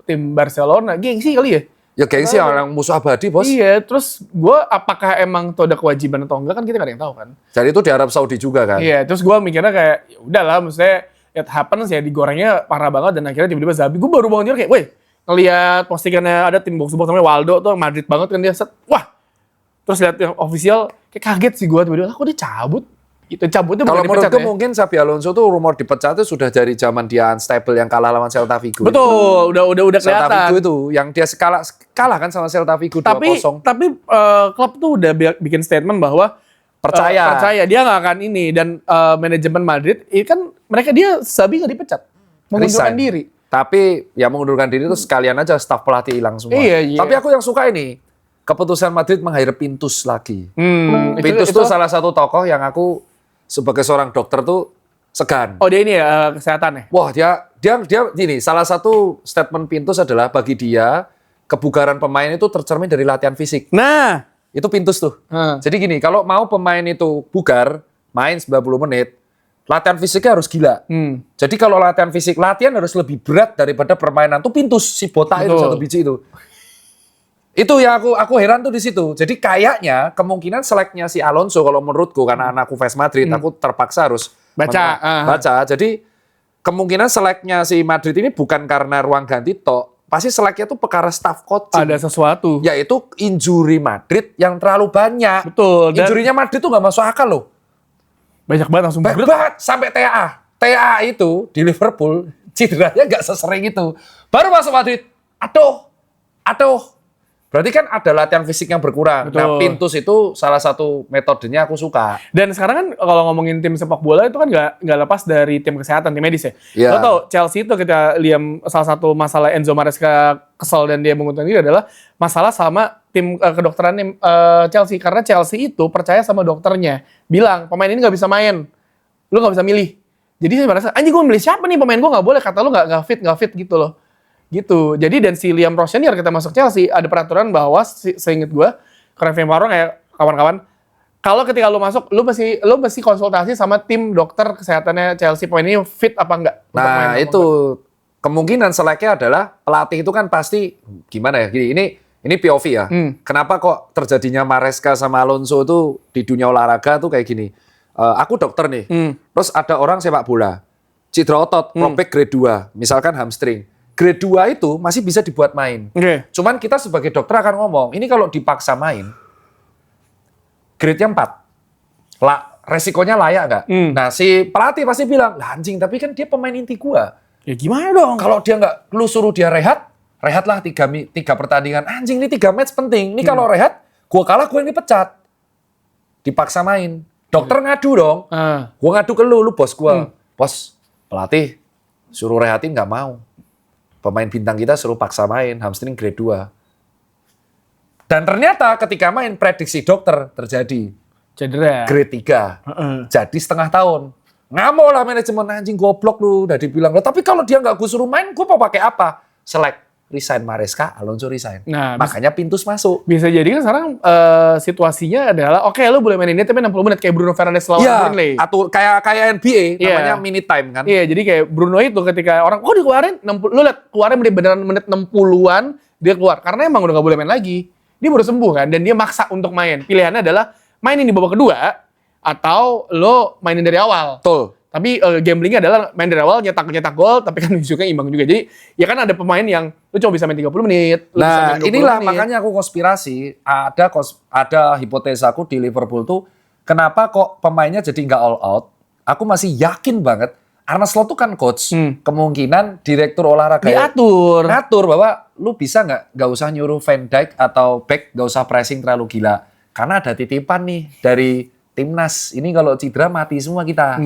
tim Barcelona, gengsi kali ya. Ya gengsi orang musuh abadi bos. Iya, terus gua apakah emang itu ada kewajiban atau enggak kan kita nggak ada yang tahu kan. Jadi itu di Arab Saudi juga kan. Iya, terus gua mikirnya kayak ya udahlah, maksudnya it happens ya, digorengnya parah banget dan akhirnya tiba-tiba Zabi. Gua baru bangun tidur kayak, woi, ngelihat postingannya ada tim box namanya Waldo tuh Madrid banget kan dia set. Wah. Terus lihat yang official kayak kaget sih gua tiba-tiba, kok dia cabut? Itu cabutnya Kalau bukan dipecat menurutku ya. mungkin Xabi Alonso tuh rumor dipecat itu sudah dari zaman dia unstable yang kalah lawan Celta Vigo. Betul, udah Celta kelihatan. Vigo itu yang dia kalah kan sama Celta Vigo 2-0. Tapi klub tuh udah bikin statement bahwa percaya dia nggak akan ini, dan manajemen Madrid ini kan dia Xabi nggak dipecat, mengundurkan Resign. diri. Tapi ya mengundurkan diri itu sekalian aja staf pelatih hilang semua. Iya. Tapi aku yang suka ini keputusan Madrid meng-hire Pintus lagi. Pintus itu tuh salah satu tokoh yang aku sebagai seorang dokter tuh segan. oh dia ini ya kesehatan ya. Wah, dia gini, salah satu statement Pintus adalah bagi dia kebugaran pemain itu tercermin dari latihan fisik. Nah, Itu Pintus tuh. Jadi gini, kalau mau pemain itu bugar, main 90 menit, latihan fisiknya harus gila. Jadi kalau latihan harus lebih berat daripada permainan tuh pintus si botak itu Betul. satu biji itu. Itu yang aku heran tuh di situ. Jadi kayaknya kemungkinan seleknya si Alonso kalau menurutku karena anakku fans Madrid, aku terpaksa harus Baca. baca. Jadi kemungkinan seleknya si Madrid ini bukan karena ruang ganti tok, pasti seleknya tuh perkara staff coaching. Ada sesuatu. Yaitu injury Madrid yang terlalu banyak. Betul. Dan Injurinya Madrid tuh nggak masuk akal loh. banyak banget langsung Banyak banget sampai TAA. TAA itu di Liverpool cederanya nggak sesering itu. Baru masuk Madrid, aduh. Berarti kan ada latihan fisik yang berkurang. Betul. Nah, Pintus itu salah satu metodenya aku suka. Dan sekarang kan kalau ngomongin tim sepak bola itu kan nggak lepas dari tim kesehatan, tim medis ya. Iya. Lo tau Chelsea itu kita lihat salah satu masalah Enzo Maresca kesel dan dia mengundurkan diri adalah masalah sama tim kedokteran Chelsea. Karena Chelsea itu percaya sama dokternya. Bilang pemain ini nggak bisa main, lu nggak bisa milih. Jadi saya merasa anjing gue milih siapa nih pemain gue nggak boleh, kata lu nggak fit gitu loh. Gitu. Jadi dan si Liam Rosenior kita masuk Chelsea ada peraturan bahwa seingat gue Kevin Farong kayak kawan-kawan kalau ketika lu masuk lu mesti konsultasi sama tim dokter kesehatannya Chelsea pemain ini fit apa enggak. untuk main Nah, apa itu enggak. kemungkinan seleknya adalah pelatih itu kan pasti gimana ya? Gini, ini POV ya. Kenapa kok terjadinya Maresca sama Alonso itu di dunia olahraga tuh kayak gini? Aku dokter nih. Terus ada orang sepak bola. Cedera otot, robek grade 2, misalkan hamstring. Grade 2 itu masih bisa dibuat main. Oke. Cuman kita sebagai dokter akan ngomong, ini kalau dipaksa main, grade-nya 4. Resikonya layak nggak? Nah, si pelatih pasti bilang, lah anjing, tapi kan dia pemain inti gua. Ya gimana dong? Kalau dia nggak, lu suruh dia rehatlah 3 pertandingan. Anjing, ini 3 match penting. Ini kalau rehat, gua kalah, gua yang dipecat. Dipaksa main. Dokter ngadu dong. Gua ngadu ke lu bos gua. Bos, pelatih suruh rehatin nggak mau. Pemain bintang kita suruh paksa main, hamstring grade 2. Dan ternyata ketika main, prediksi dokter terjadi. Cedera. Grade 3. Jadi setengah tahun. Ngamuk lah manajemen, anjing goblok lu. Udah dibilang, tapi kalau dia nggak gue suruh main, gue mau pakai apa? Select. Resign Maresca, Alonso resign. Nah, makanya Pintus masuk. bisa jadi kan sekarang situasinya adalah oke lu boleh main ini tapi 60 menit kayak Bruno Fernandes lawan Iya, Burnley. atur kayak NBA Iya. namanya mini time kan. Iya, jadi kayak Bruno itu ketika orang dikeluarin 60, lu lihat keluarin beneran menit 60-an dia keluar karena emang udah gak boleh main lagi. Dia baru sembuh kan dan dia maksa untuk main. Pilihannya adalah mainin di babak kedua atau lo mainin dari awal. Betul. Tapi gamblingnya adalah main dari awal nyetak gol tapi kan juga imbang juga. Jadi ya kan ada pemain yang lu cuma bisa main 30 menit, lu bisa Nah, main 20 inilah menit. makanya aku konspirasi. Ada hipotesaku di Liverpool tuh, kenapa kok pemainnya jadi nggak all out? Aku masih yakin banget. Arne Slot tuh kan coach. Kemungkinan direktur olahraga diatur. ngatur bahwa lu bisa nggak usah nyuruh Van Dijk atau Beck nggak usah pressing terlalu gila. Karena ada titipan nih dari timnas. Ini kalau cedera mati semua kita.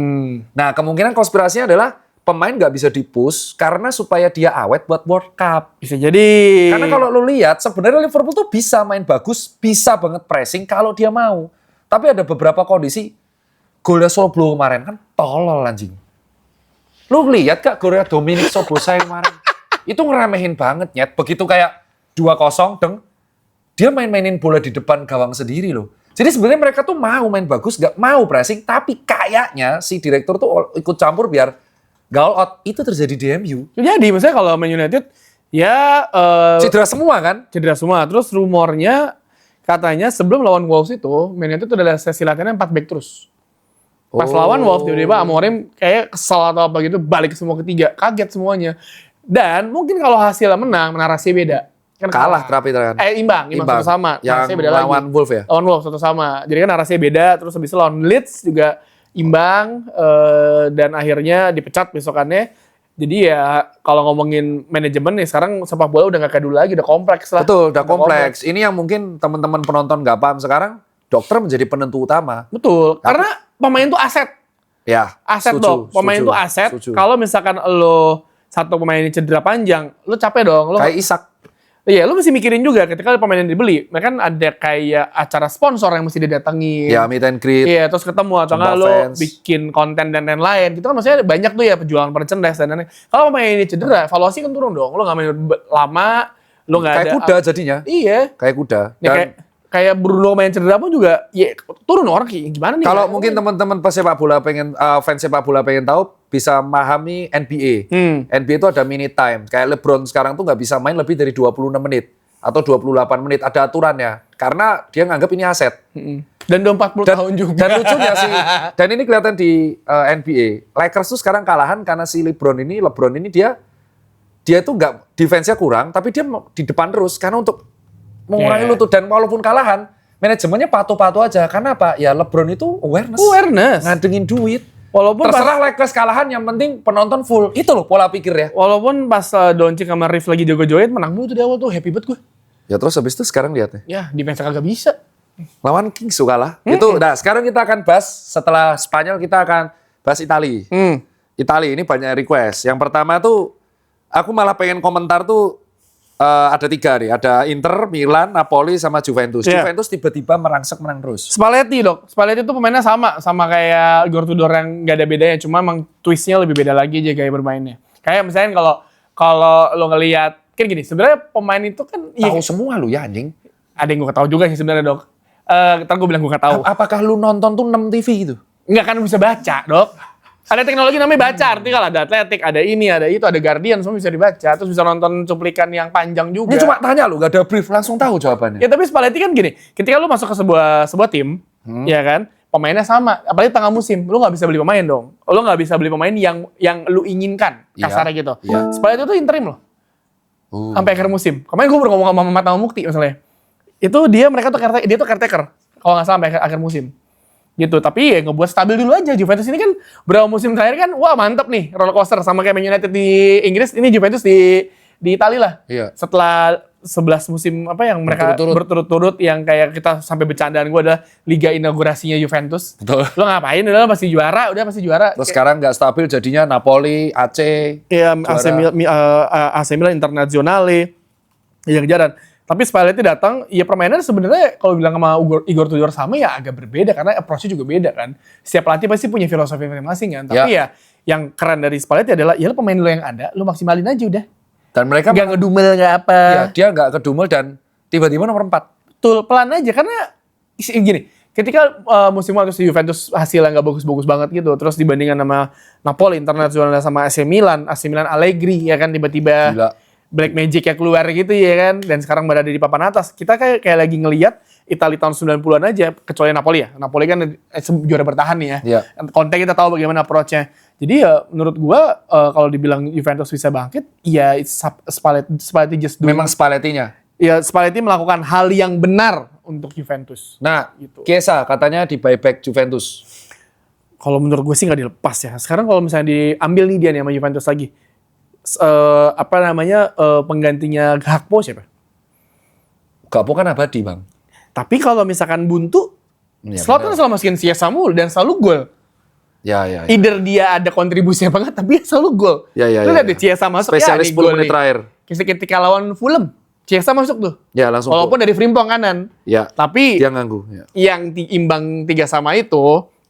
Nah, kemungkinan konspirasinya adalah pemain nggak bisa di-push karena supaya dia awet buat World Cup. Bisa jadi. Karena kalau lu lihat, sebenarnya Liverpool tuh bisa main bagus, bisa banget pressing kalau dia mau. Tapi ada beberapa kondisi, golnya Soblo kemarin kan tolol anjing. Lu lihat gak golnya Dominic Szoboszlai kemarin? Itu ngeremehin banget, Nyet. Begitu kayak 2-0, deng. Dia main-mainin bola di depan gawang sendiri loh. Jadi sebenarnya mereka tuh mau main bagus, gak mau pressing, tapi kayaknya si direktur tuh ikut campur biar gak all out. Itu terjadi di MU. Jadi misalnya kalau Man United ya Cedera semua kan? cedera semua. Terus rumornya katanya sebelum lawan Wolves itu Man United itu adalah sesi latihannya 4 back terus. Pas lawan Wolves tiba-tiba Amorim kayak kesel atau apa gitu balik semua ketiga. Kaget semuanya. Dan mungkin kalau hasilnya menang, narasi beda. Kan Kalah terapi kan? Imbang satu sama. Yang Narasinya beda lawan lagi. Wolves ya? Lawan Wolves satu sama. Jadi kan narasinya beda, terus habis itu lawan Leeds juga imbang, dan akhirnya dipecat besokannya. Jadi ya kalau ngomongin manajemen nih sekarang sepak bola udah gak kayak dulu lagi, udah kompleks lah. Betul, udah kompleks. Ini yang mungkin teman-teman penonton nggak paham sekarang, dokter menjadi penentu utama. Betul, karena pemain tuh aset. Ya, Aset setuju, dong, pemain setuju, tuh aset. setuju. Kalau misalkan lo satu pemain ini cedera panjang, lo capek dong. Lo Kayak Isak. Iya, lu mesti mikirin juga ketika pemain yang dibeli, mereka kan ada kayak acara sponsor yang mesti didatengin. Ya, meet and greet. Iya, terus ketemu atau Jumpa nggak lu fans. bikin konten dan lain-lain. Gitu kan maksudnya banyak tuh ya penjualan merchandise dan lain-lain. Kalau pemain ini cedera, evaluasi kan turun dong. Lu nggak main lama, lu nggak ada. Kayak kuda jadinya. Iya. Kayak kuda. Ya, Dan kayak kayak Bruno main cedera pun juga ya turun orang kayak gimana nih? Kalau mungkin teman-teman pesepak bola pengen fans sepak bola pengen tahu bisa memahami NBA. NBA itu ada mini time. Kayak LeBron sekarang tuh nggak bisa main lebih dari 26 menit atau 28 menit. Ada aturannya karena dia nganggap ini aset. Dan udah 40 tahun juga. Dan lucunya sih, dan ini kelihatan di NBA. Lakers tuh sekarang kalahan karena si LeBron ini dia tuh nggak defense-nya kurang, tapi dia di depan terus karena untuk mengurangi lutut. Dan walaupun kalahan, manajemennya patuh-patuh aja. Karena apa? Ya LeBron itu awareness. Ngadengin duit. Walaupun terserah Lakers kalahan, yang penting penonton full. Itu loh pola pikir ya. Walaupun pas Doncic sama Reeves lagi jago-jagoin menang dulu tuh di awal tuh happy banget gue. Ya terus habis itu sekarang lihatnya. Ya defense kagak bisa. Lawan Kings kalah. Itu. Nah sekarang kita akan bahas setelah Spanyol kita akan bahas Itali. Itali ini banyak request. Yang pertama tuh aku malah pengen komentar tuh ada 3 nih. Ada Inter, Milan, Napoli sama Juventus. Juventus tiba-tiba merangsek menang terus. Spalletti dok. Spalletti tuh pemainnya sama kayak Igor Tudor yang gak ada bedanya. Cuma emang twistnya lebih beda lagi aja gaya bermainnya. Kayak misalnya kalau lo ngelihat kan gini. Sebenarnya pemain itu kan Tahu semua lu ya anjing. ada yang gue gak tahu juga sih sebenarnya dok. Ntar gue bilang gue gak tahu. Apakah lu nonton tuh 6 TV gitu? Nggak kan bisa baca, dok. Ada teknologi namanya baca, artikel ada atletik, ada ini, ada itu, ada Guardian, semua bisa dibaca. Terus bisa nonton cuplikan yang panjang juga. Ini cuma tanya lu, gak ada brief, langsung tahu jawabannya. Ya tapi Spalletti kan gini, ketika lu masuk ke sebuah tim, ya kan, pemainnya sama. Apalagi tengah musim, lu nggak bisa beli pemain dong. Lu nggak bisa beli pemain yang lu inginkan, kasarnya gitu. Iya. Spalletti itu interim loh, sampai akhir musim. Kemarin gue baru ngomong sama Mata Mukti misalnya. Itu dia tuh caretaker, kalau nggak salah sampai akhir musim. Gitu, tapi ya ngebuat stabil dulu aja. Juventus ini kan berapa musim terakhir kan, wah mantep nih, roller coaster sama kayak Man United di Inggris, ini Juventus di Italia lah. Iya. Setelah 11 musim apa yang mereka berturut-turut yang kayak kita sampai bercandaan gue adalah liga inaugurasinya Juventus. Betul. Lo ngapain? Udah pasti juara. Terus sekarang nggak stabil jadinya Napoli, AC. Iya, AC Milan Internazionale yang jalan. Tapi Spalletti datang, ya permainan sebenarnya kalau bilang sama Igor Tudor sama ya agak berbeda karena approach-nya juga beda kan. Setiap pelatih pasti punya filosofi masing-masing kan. Tapi ya yang keren dari Spalletti adalah ya lo pemain lo yang ada, lo maksimalin aja udah. Dan mereka nggak ngedumel nggak apa. Ya, dia nggak kedumel dan tiba-tiba nomor 4. Betul, pelan aja karena gini, ketika musim lalu si Juventus hasilnya nggak bagus-bagus banget gitu, terus dibandingkan sama Napoli, Internazionale sama AC Milan Allegri ya kan tiba-tiba Gila. Black Magic yang keluar gitu ya kan, dan sekarang berada di papan atas. Kita kayak lagi ngelihat Italia tahun 90-an aja, kecuali Napoli ya. Napoli kan juara bertahan nih ya. Iya. Conte kita tahu bagaimana approach-nya. Jadi ya menurut gua kalau dibilang Juventus bisa bangkit, ya Spalletti just doing. Memang Spalletti-nya. Ya Spalletti melakukan hal yang benar untuk Juventus. Nah, Gitu. Chiesa katanya di buyback Juventus. Kalau menurut gue sih nggak dilepas ya. Sekarang kalau misalnya diambil nih dia nih sama Juventus lagi, penggantinya Gakpo siapa? Gakpo kan abadi bang. Tapi kalau misalkan buntu, Ya, slot kan selalu masukin Chiesa mulu dan selalu gol. Ya. Either dia ada kontribusi apa enggak, tapi selalu gol. Ya. Lu lihat deh Chiesa masuk, Spesialis ya 10 menit terakhir. Ketika lawan Fulham, Chiesa masuk tuh. Ya langsung. Walaupun dari Frimpong kanan. Ya. Tapi dia nganggu. Ya. yang imbang 3-3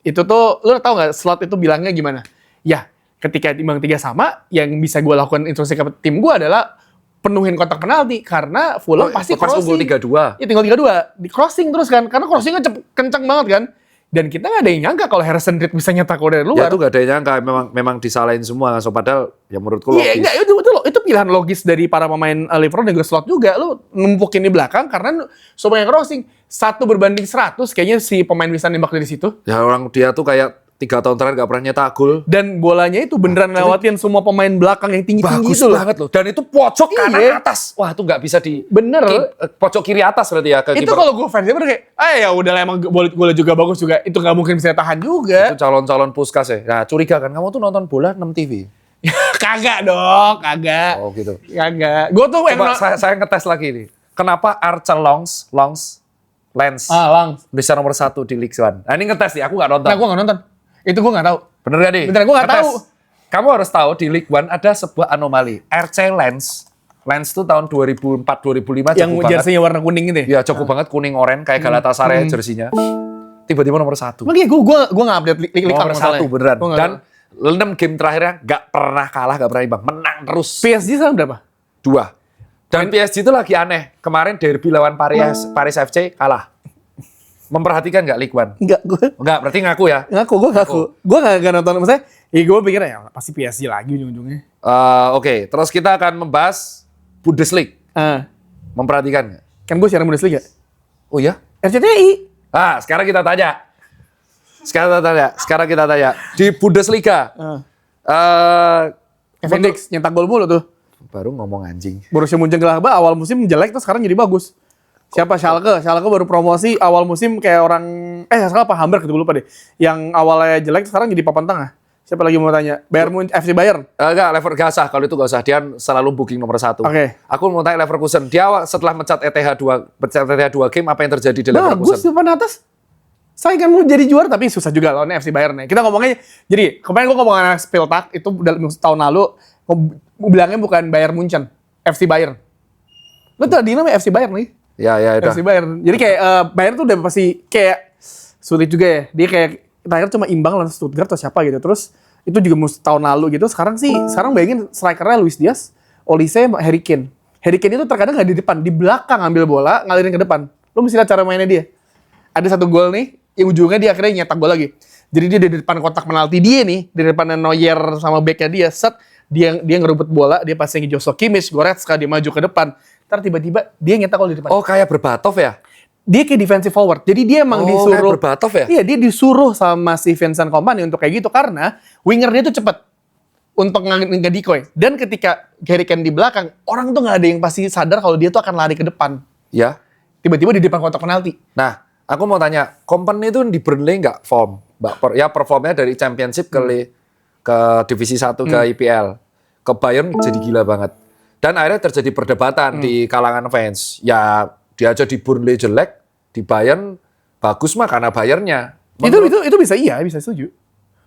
itu tuh, lu tau gak slot itu bilangnya gimana? Ya, ketika imbang 3-3, yang bisa gue lakukan instruksi ke tim gue adalah penuhin kotak penalti karena Fulham pasti crossing. Pas unggul 3-2. Ya tinggal 3-2, di crossing terus kan, karena crossingnya kencang banget kan. Dan kita nggak ada yang nyangka kalau Harrison Reed bisa nyetak gol dari luar. Ya itu gak ada yang nyangka, memang disalahin semua. So, padahal ya menurutku logis. Iya, itu pilihan logis dari para pemain Liverpool dan juga slot juga. Lu numpukin di belakang karena semuanya crossing. 1/100 kayaknya si pemain bisa nembak dari situ. Ya orang dia tuh kayak 3 tahun terakhir gak pernah nyetak gol. Dan bolanya itu beneran lewatin semua pemain belakang yang tinggi-tinggi Bagus itu loh. banget loh. Dan itu pojok kanan Iya. atas. Wah itu gak bisa di... Bener. Pojok kiri atas berarti ya ke Itu kiper. kalau gue fansnya bener kayak, ya udah lah emang boleh juga bagus juga. Itu gak mungkin bisa tahan juga. Itu calon-calon Puskas ya. Nah curiga kan, kamu tuh nonton bola 6 TV. Kagak dong, kagak. Oh gitu. Kagak. Gue tuh Coba saya ngetes lagi nih. Kenapa Archer Lens Lang. bisa nomor 1 di Ligue 1? Nah ini ngetes nih, aku gak nonton. Nah gue gak nonton. Itu gue gak tahu. Bener gak nih? Beneran, gue gak Ngetes. tahu. Kamu harus tahu di Ligue 1 ada sebuah anomali. RC Lens tuh tahun 2004-2005 Yang jago banget. jersey-nya warna kuning gitu ya? Ya jago banget kuning oren kayak Galatasaray jersinya. Tiba-tiba nomor 1. Makanya gue gak update Ligue 1 Nomor 1 beneran. Gua nggak Dan tahu. 6 game terakhirnya gak pernah kalah, gak pernah imbang. Menang terus. PSG sekarang berapa? 2. Dan PSG itu lagi aneh. Kemarin derby lawan Paris FC kalah. Memperhatikan nggak Ligue 1? Enggak, berarti ngaku ya? Gue ngaku. Gue gak nonton, maksudnya, gue pikirnya ya pasti PSG lagi ujung-ujungnya. Oke, terus kita akan membahas Bundesliga. Memperhatikan nggak? Kan gue siaran Bundesliga. Oh ya? RCTI. Sekarang kita tanya. Sekarang kita tanya. Di Bundesliga. Kevin Dix nyetak gol mulu tuh. Baru ngomong anjing. Borussia Mönchengladbach awal musim jelek terus sekarang jadi bagus. Siapa Schalke? Schalke baru promosi awal musim kayak orang Schalke apa Hamburg gitu lupa deh. Yang awalnya jelek sekarang jadi papan tengah. Siapa lagi mau tanya? FC Bayern? Enggak, Leverkusen. Kalau itu enggak usah. Dia selalu booking nomor 1. Oke. Aku mau tanya Leverkusen. Dia setelah mencat ETH 2 game, apa yang terjadi di Leverkusen? Bagus di papan atas. Saya kan mau jadi juara tapi susah juga lawannya FC Bayern nih. Kita ngomongnya, jadi kemarin gue ngomong sama Spiltak itu tahun lalu, bilangnya bukan Bayern Munchen, FC Bayern. Lu tadi namanya FC Bayern nih. Ya, itu. FC Bayern. Jadi kayak Bayern tuh udah pasti kayak sulit juga ya. Dia kayak terakhir cuma imbang lawan Stuttgart atau siapa gitu. Terus itu juga tahun lalu gitu. Sekarang bayangin strikernya Luis Diaz, Olise, Harry Kane. Harry Kane itu terkadang nggak di depan, di belakang ngambil bola, ngalirin ke depan. Lu mesti lihat cara mainnya dia. Ada satu gol nih, yang ujungnya dia akhirnya nyetak gol lagi. Jadi dia di depan kotak penalti dia nih, di depan Neuer sama backnya dia, dia ngerebut bola, dia passing ke Joshua Kimmich, Goretzka, dia maju ke depan. Ntar tiba-tiba dia nyetak gol di depan. Oh, kayak Berbatov ya? Dia kayak defensive forward. Jadi dia emang disuruh. Kayak Berbatov ya? Iya, dia disuruh sama si Vincent Kompany untuk kayak gitu karena winger dia tuh cepet untuk nge-decoy. Dan ketika Harry Kane di belakang, orang tuh nggak ada yang pasti sadar kalau dia tuh akan lari ke depan. Ya. Tiba-tiba di depan kotak penalti. Nah, aku mau tanya, Kompany itu di Burnley nggak form? Ya performnya dari Championship ke Divisi 1 ke IPL. Ke Bayern jadi gila banget. Dan akhirnya terjadi perdebatan di kalangan fans. Ya, dia aja di Burnley jelek, di Bayern bagus mah karena Bayernnya. Itu bisa bisa setuju.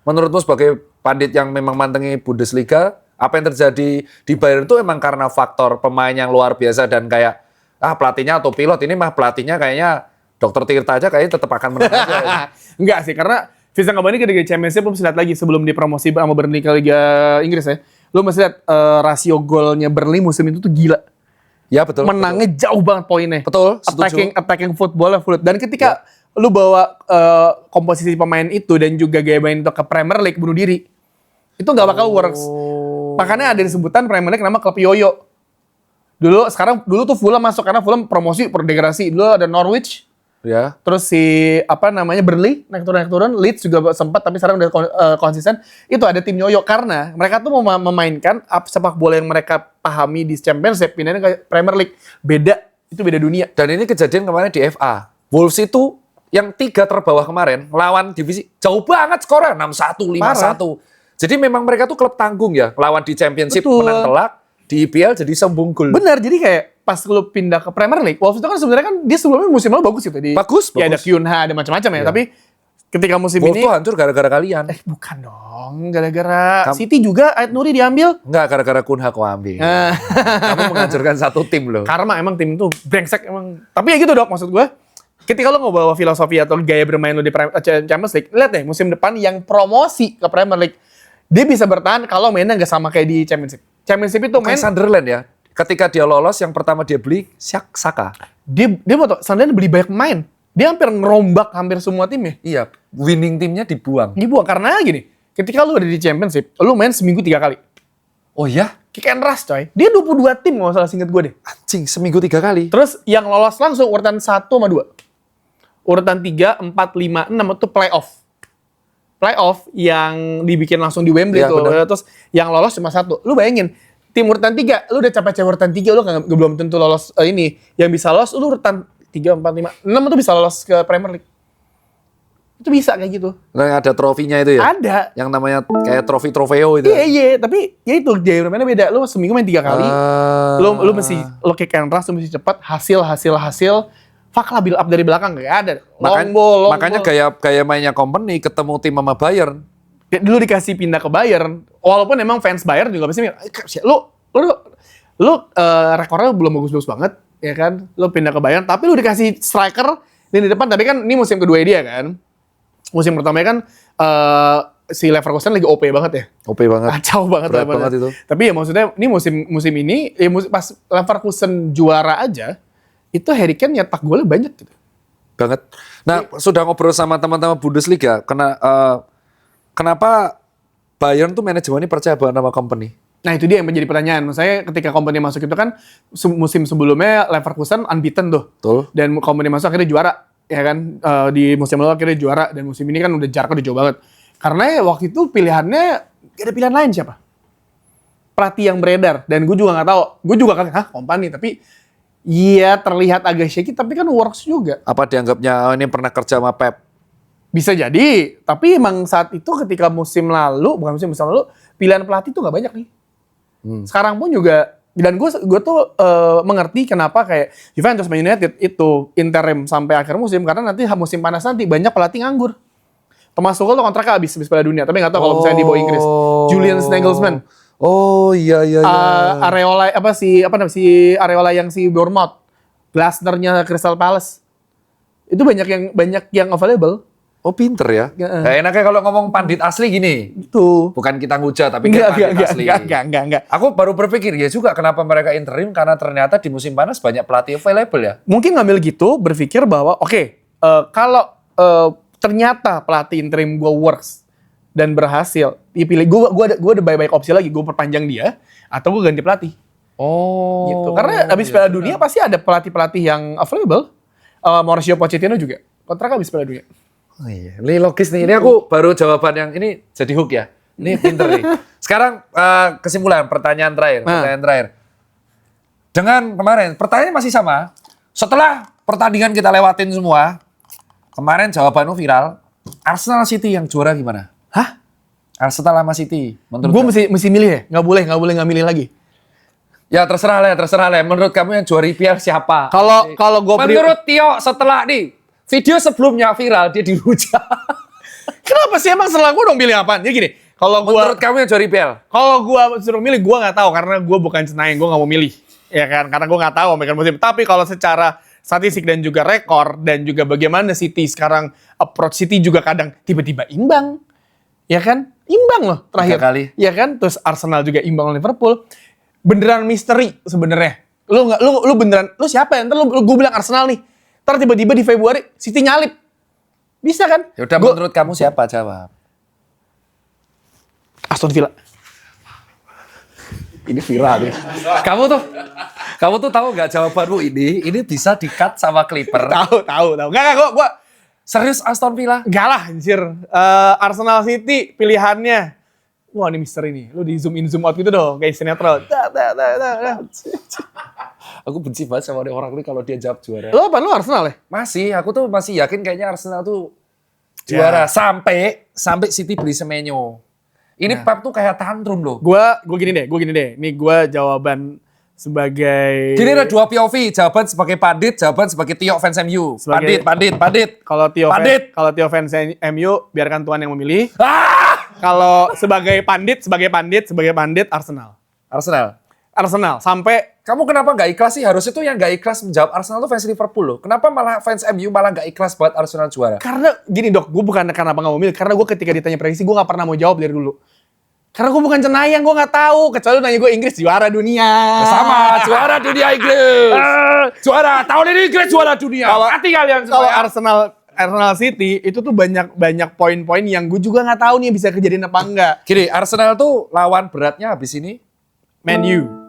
Menurutmu sebagai pandit yang memang mantengi Bundesliga, apa yang terjadi di Bayern itu emang karena faktor pemain yang luar biasa dan kayak pelatihnya atau pilot, ini mah pelatihnya kayaknya Dr. Tirta aja kayaknya tetap akan menang aja. Ya. Enggak sih, karena Vincent Kompany ketika Championship lu mesti lihat lagi sebelum dipromosi sama Burnley ke Liga Inggris ya. Lu mesti lihat rasio golnya Burnley musim itu tuh gila. Ya betul. Menangnya jauh banget poinnya. Betul. Attacking footballnya fluid. Dan ketika lu bawa komposisi pemain itu dan juga gaya main itu ke Premier League bunuh diri, itu nggak bakal works. Makanya ada sebutan Premier League nama klub yoyo. Dulu tuh Fulham masuk karena Fulham promosi perdegradasi. Dulu ada Norwich. Ya. Terus Burnley naik turun, Leeds juga sempat tapi sekarang udah konsisten. Itu ada tim yoyo karena mereka tuh mau memainkan sepak bola yang mereka pahami di Championship pindahin ke Premier League. Itu beda dunia. Dan ini kejadian kemarin di FA. Wolves itu yang 3 terbawah kemarin lawan divisi jauh banget skornya 6-1, 5-1. Jadi memang mereka tuh klub tanggung ya, lawan di Championship menang telak, di IPL jadi sombong gol. Benar, jadi kayak pas lu pindah ke Premier League, Wolves itu kan sebenarnya kan dia sebelumnya musim lalu bagus gitu di. Bagus. Ya ada Kyunha, ada macam-macam ya, tapi ketika musim Wolves ini tuh hancur gara-gara kalian. Bukan dong, gara-gara City juga Ait Nuri diambil. Enggak, gara-gara Kunha kau ambil. Kamu menghancurkan satu tim loh. Karma emang tim itu brengsek emang. Tapi ya gitu dok, maksud gue. Ketika lo ngebawa filosofi atau gaya bermain lo di Champions League, lihat deh musim depan yang promosi ke Premier League, dia bisa bertahan kalau mainnya nggak sama kayak di Championship. Championship itu main Sunderland ya. Ketika dia lolos, yang pertama dia beli Saka. Dia mau tau, Sunderland beli banyak pemain. Dia hampir ngerombak hampir semua timnya. Iya, winning timnya dibuang. Dibuang karena gini, ketika lu ada di Championship, lu main seminggu 3 kali. Oh ya? Kick and rush coy. Dia 22 tim nggak salah singkat gue deh. Anjing, seminggu 3 kali. Terus yang lolos langsung urutan 1 sama 2. Urutan 3, 4, 5, 6 itu playoff. Playoff yang dibikin langsung di Wembley tuh. Bener. Terus yang lolos cuma 1. Lu bayangin, tim urutan 3, lu udah capek-capek urutan 3, lu belum tentu lolos ini. Yang bisa lolos, lu urutan 3, 4, 5, 6 itu bisa lolos ke Premier League. Itu bisa kayak gitu. Nah, ada trofinya itu ya? Ada. Yang namanya kayak trofi-trofeo itu. Iya, tapi ya itu gaya bermainnya beda. Lu seminggu main 3 kali. Lu mesti kick and rush, lu mesti cepat, hasil. Fuck lah, build up dari belakang gak ada. Long ball. Makanya gaya mainnya Kompany ketemu tim sama Bayern. Dulu dikasih pindah ke Bayern, walaupun emang fans Bayern juga pasti lu rekornya belum bagus-bagus banget, ya kan? Lu pindah ke Bayern, tapi lu dikasih striker di depan, tapi kan ini musim kedua dia kan. Musim pertama kan si Leverkusen lagi OP banget ya. OP banget. Kacau banget. Berat banget itu. Tapi ya maksudnya ini musim ini pas Leverkusen juara aja itu Harry Kane nyetak golnya banyak gitu. Banget. Nah, sudah ngobrol sama teman-teman Bundesliga, kenapa Bayern tuh manajemennya percaya banget sama company? Nah itu dia yang menjadi pertanyaan. Saya ketika company masuk itu kan musim sebelumnya Leverkusen unbeaten tuh. Betul. Dan company masuk akhirnya juara. Ya kan, di musim lalu akhirnya juara. Dan musim ini kan udah jaraknya udah jauh banget. Karena ya waktu itu pilihannya, gak ada pilihan lain siapa? Pelatih yang beredar. Dan gue juga gak tahu. Gue juga kaget, company. Tapi iya terlihat agak shaky, tapi kan works juga. Apa dianggapnya ini pernah kerja sama Pep? Bisa jadi. Tapi emang saat itu ketika musim lalu, bukan musim lalu, pilihan pelatih tuh gak banyak nih. Sekarang pun juga, dan gue tuh mengerti kenapa kayak Juventus Man United itu interim sampai akhir musim, karena nanti musim panas nanti banyak pelatih nganggur. Thomas Tuchel tuh kontraknya habis Piala Dunia, tapi nggak tahu kalau misalnya di bawah Inggris. Julian Nagelsmann. Oh iya. Areola si Areola yang si Bournemouth, Glasner-nya Crystal Palace. Itu banyak yang available. Oh pinter ya. Nah, enaknya kalau ngomong pandit asli gini. Itu. Bukan kita ngujat, tapi kan pandit asli. Enggak. Aku baru berpikir ya juga kenapa mereka interim, karena ternyata di musim panas banyak pelatih available ya. Mungkin ngambil gitu, berpikir bahwa kalau ternyata pelatih interim gue works dan berhasil, dipilih gue ada banyak opsi lagi, gue perpanjang dia atau gue ganti pelatih. Oh. Gitu. Karena habis Piala Dunia pasti ada pelatih-pelatih yang available. Mauricio Pochettino juga kontrak habis Piala Dunia. Oh iya, ini logis nih. Ini aku baru jawaban yang ini jadi hook ya. Ini pinter nih. Sekarang kesimpulan, pertanyaan terakhir. Dengan kemarin, pertanyaannya masih sama. Setelah pertandingan kita lewatin semua, kemarin jawabanmu viral. Arsenal City yang juara gimana? Hah? Arsenal sama City. Menurut Gue mesti milih ya? Nggak boleh nggak milih lagi. Ya terserah lah. Menurut kamu yang juara IPL siapa? Kalau gue menurut Tio setelah nih video sebelumnya viral dia dirujak. Kenapa sih emang setelah gue dong pilih apaan? Jadi gini, menurut kamu yang juara IPL? Kalau gue suruh milih, gue nggak tahu karena gue bukan cenayang, gue nggak mau milih, ya kan? Karena gue nggak tahu American musim. Tapi kalau secara statistik dan juga rekor dan juga bagaimana City sekarang approach City juga kadang tiba-tiba imbang, ya kan? Imbang loh terakhir, 3 kali. ya kan? Terus Arsenal juga imbang lawan Liverpool. Beneran misteri sebenarnya. Lu beneran, lu siapa ya? Ntar gue bilang Arsenal nih. Ntar tiba-tiba di Februari City nyalip. Bisa kan? Ya udah, menurut kamu siapa? Jawab. Aston Villa. Ini viral nih. Kamu tuh tahu nggak jawabanmu ini? Ini bisa di-cut sama Clipper. Tahu. Enggak, gue Serius Aston Villa? enggak lah, anjir. Arsenal City pilihannya. Wah, ini misteri nih. Lu di zoom in zoom out gitu dong, kayak sinetron. Aku benci banget sama orang ini kalau dia jawab juara. Lu apa? Lu Arsenal ya? Aku tuh masih yakin kayaknya Arsenal tuh juara sampai City beli Semenyo. Ini Pep tuh kayak tantrum loh. Gua gini deh. Ini gua jawaban sebagai Gini ada 2 POV, jawaban sebagai Pandit, jawaban sebagai Tio fans MU. Pandit. Kalau Tio fans MU biarkan Tuhan yang memilih. Ah! Kalau sebagai pandit Arsenal. Sampai Kamu kenapa nggak ikhlas sih? Harusnya tuh yang nggak ikhlas menjawab Arsenal tuh fans Liverpool loh. Kenapa malah fans MU malah nggak ikhlas buat Arsenal juara? karena gini dok, gue bukan karena nggak mau milih, karena gue ketika ditanya prediksi gue nggak pernah mau jawab dari dulu. Karena gue bukan cenayang, gue nggak tahu. Kecuali lu nanya gue Inggris juara dunia. Sama, juara dunia Inggris. Juara, tahun ini Inggris juara dunia. Hati kalian Kalau semua. Arsenal City itu tuh banyak poin-poin yang gue juga nggak tahu nih bisa kejadian apa enggak. Gini, Arsenal tuh lawan beratnya habis ini Man U.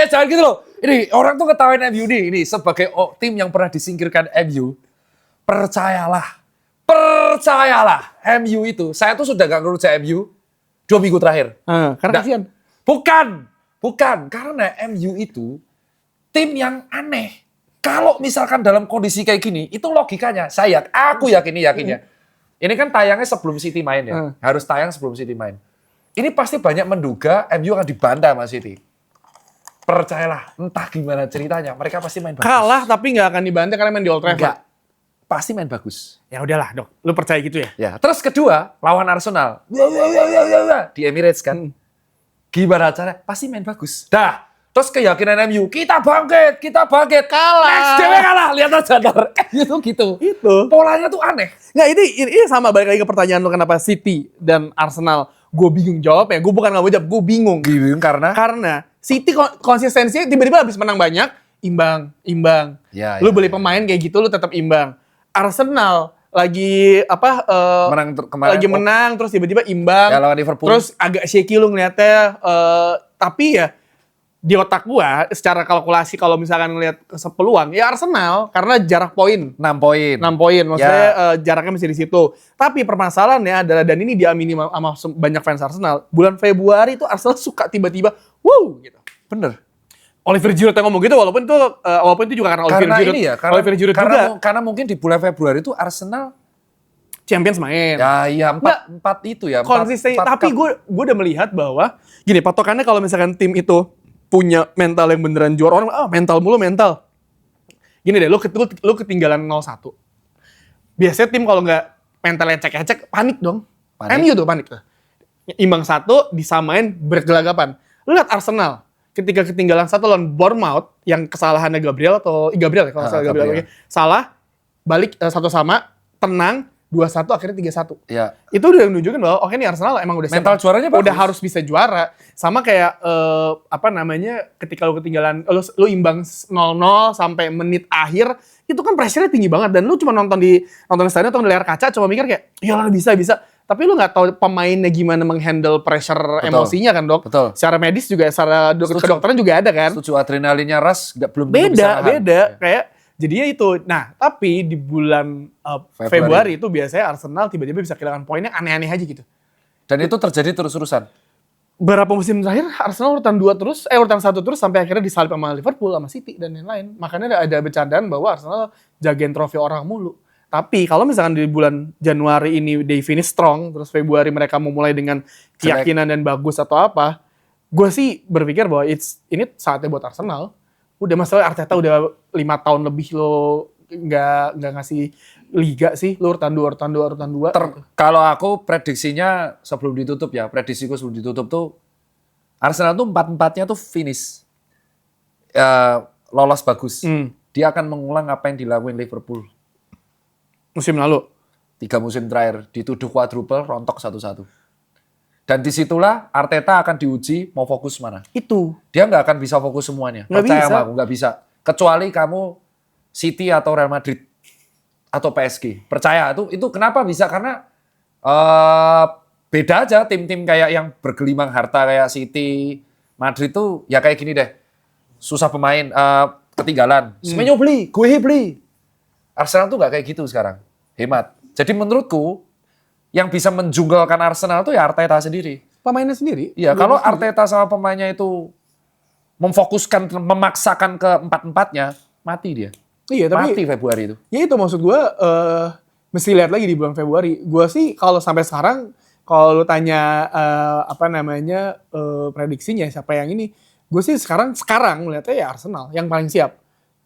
Jangan gitu loh. Ini orang tuh ketawain MU nih. Ini sebagai tim yang pernah disingkirkan MU. Percayalah, MU itu. Saya tuh sudah gak ngerujak MU 2 minggu terakhir. Karena kasihan. Bukan. Karena MU itu tim yang aneh. Kalau misalkan dalam kondisi kayak gini, itu logikanya. Aku yakinnya. Ini kan tayangnya sebelum City main ya. Harus tayang sebelum City main. Ini pasti banyak menduga MU akan dibantai sama City. Percayalah, entah gimana ceritanya, mereka pasti main bagus. Kalah tapi nggak akan dibantai karena main di Old Trafford. Enggak. Pasti main bagus. Ya udahlah dok, lu percaya gitu ya? Ya. Terus kedua, lawan Arsenal. Di Emirates kan. Gimana caranya? Pasti main bagus. Dah, Terus keyakinan MU, kita bangkit. Kalah. Next game kalah, lihat aja ntar. Itu gitu. Itu. Polanya tuh aneh. Nggak, ini sama balik lagi ke pertanyaan lu kenapa City dan Arsenal. Gue bingung jawabnya. Gue bukan nggak mau jawab, gue bingung. Bingung Karena City konsistensinya tiba-tiba habis menang banyak, imbang. Ya, Lu ya, beli ya. pemain kayak gitu, lu tetap imbang. Arsenal lagi Kemarin. lagi menang terus tiba-tiba imbang. Ya, lawan Liverpool. Terus agak shaky lu ngeliatnya. Tapi ya di otak gua secara kalkulasi kalau misalkan ngeliat peluang ya Arsenal karena jarak poin 6 poin. 6 poin, maksudnya jaraknya masih di situ. Tapi permasalahannya adalah, dan ini diamini sama banyak fans Arsenal, bulan Februari itu Arsenal suka tiba-tiba, wow gitu. Bener. Oliver Giroud yang ngomong gitu, walaupun itu juga karena Oliver Karena Giroud. ini ya, Oliver Giroud juga karena mungkin di bulan Februari itu Arsenal Champions main. ya iya empat itu ya. Konsisten, empat tapi cup. gue udah melihat bahwa gini, patokannya kalau misalkan tim itu punya mental yang beneran juara, orang mental mulu. Gini deh, lu ketinggalan 0-1. Biasanya tim kalau nggak mentalnya cek-cek, panik dong. Panik. MU tuh panik tuh. Imbang 1, disamain bergelagapan. Lu lihat Arsenal, ketika ketinggalan 1 lawan Bournemouth, yang kesalahannya Gabriel ya, kalau salah Gabriel. Gabriel. Salah, balik 1 sama, tenang, 2-1 akhirnya 3-1. Ya. Itu udah nunjukin bahwa oke nih Arsenal emang udah siap. Mental juaranya bagus. Udah harus bisa juara. Sama kayak ketika lu ketinggalan lu imbang 0-0 sampai menit akhir, itu kan pressure-nya tinggi banget dan lu cuma nonton di stadion atau di layar kaca cuma mikir kayak ya lah bisa. Tapi lu nggak tahu pemainnya gimana menghandle pressure emosinya kan, Dok. Betul. Secara medis juga, secara kedokteran juga ada kan. Setuju, adrenalinnya ras belum tentu bisa nahan. Beda. Kayak jadinya itu. Nah, tapi di bulan Februari itu biasanya Arsenal tiba-tiba bisa kehilangan poinnya aneh-aneh aja gitu. Dan itu terjadi terus-terusan. Berapa musim terakhir Arsenal urutan 1 terus sampai akhirnya disalip sama Liverpool sama City dan lain-lain. Makanya ada bercandaan bahwa Arsenal jagain trofi orang mulu. Tapi kalau misalkan di bulan Januari ini they finish strong, terus Februari mereka mau mulai dengan keyakinan dan bagus atau apa, gue sih berpikir bahwa ini saatnya buat Arsenal. Udah, masalah Arteta udah 5 tahun lebih lo nggak ngasih liga sih, lo urutan 2. Kalau aku prediksinya sebelum ditutup ya, prediksiku sebelum ditutup tuh Arsenal tuh 4-4-nya tuh finish. Lolos bagus. Dia akan mengulang apa yang dilakuin Liverpool. Musim lalu. 3 musim terakhir, dituduh quadruple, rontok 1-1. Dan disitulah Arteta akan diuji mau fokus mana. Itu. Dia nggak akan bisa fokus semuanya. Nggak Percaya bisa. sama aku, nggak bisa. Kecuali kamu City atau Real Madrid atau PSG. Percaya itu kenapa bisa? Karena beda aja tim-tim kayak yang bergelimang harta kayak City, Madrid tuh ya kayak gini deh. Susah pemain, ketinggalan. Semenyo beli, gue beli. Arsenal tuh nggak kayak gitu sekarang. Hemat. Jadi menurutku yang bisa menjunggalkan Arsenal tuh ya Arteta sendiri. Pemainnya sendiri. Iya, kalau Arteta sama pemainnya itu memfokuskan, memaksakan ke 4-4-nya, mati dia. Iya, tapi Mati Februari itu. ya itu maksud gue, mesti lihat lagi di bulan Februari. Gue sih kalau sampai sekarang, kalau lu tanya prediksinya siapa yang ini, gue sih sekarang melihatnya ya Arsenal yang paling siap.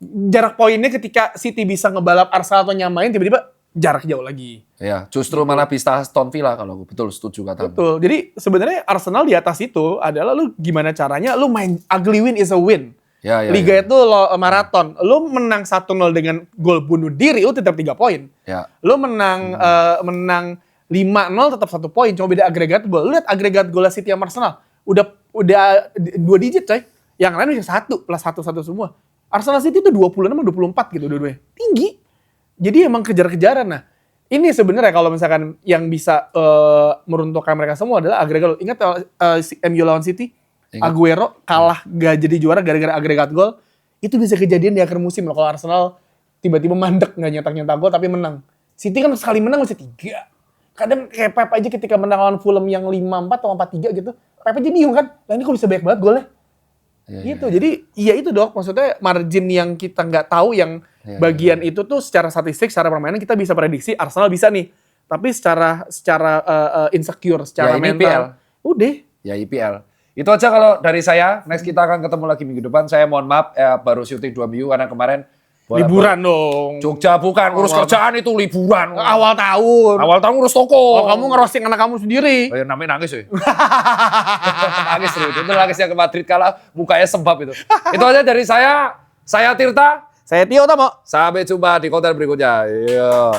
Jarak poinnya ketika City bisa ngebalap Arsenal atau nyamain, tiba-tiba jarak jauh lagi. Iya, justru malah bisa Aston Villa kalau aku betul setuju katamu. Betul. Jadi sebenarnya Arsenal di atas itu adalah lu gimana caranya lu main ugly win is a win. Ya, Liga itu maraton. Lu menang 1-0 dengan gol bunuh diri, lu tetap 3 poin. Ya. Lu menang 5-0 tetap 1 poin, cuma beda agregat gol. Lu lihat agregat gol City sama Arsenal. Udah 2 digit, coy. Yang lain udah 1 plus 1 semua. Arsenal City itu 26 sama 24 gitu dua-duanya. Tinggi. Jadi emang kejar-kejaran. Nah, ini sebenarnya kalau misalkan yang bisa meruntuhkan mereka semua adalah agregat gol. Ingat MU lawan City? Ingat. Aguero kalah gak jadi juara gara-gara agregat gol. Itu bisa kejadian di akhir musim loh. Kalau Arsenal tiba-tiba mandek gak nyetak gol tapi menang. City kan sekali menang masih 3. Kadang kayak Pep aja ketika menang lawan Fulham yang 5-4 atau 4-3 gitu. Pep aja bingung kan. Lah ini kok bisa banyak banget golnya. Gitu. Jadi iya itu Dok. Maksudnya margin yang kita nggak tahu yang bagian itu tuh secara statistik, secara permainan kita bisa prediksi Arsenal bisa nih. Tapi secara insecure, secara ini mental. Udah. Ya IPL. Itu aja kalau dari saya. Next kita akan ketemu lagi minggu depan. Saya mohon maaf baru syuting 2 minggu karena kemarin Liburan dong. Jogja bukan, urus kerjaan itu liburan. Awal tahun. Awal tahun urus toko. Oh, kamu ngerosting anak kamu sendiri. Oh, ya, namanya nangis ya. Nangis terus. Itu nangisnya ke Madrid kalah, mukanya sembab itu. Itu aja dari saya. Saya Tirta. Saya Tio Tamo. Sampai jumpa di konten berikutnya. Iya.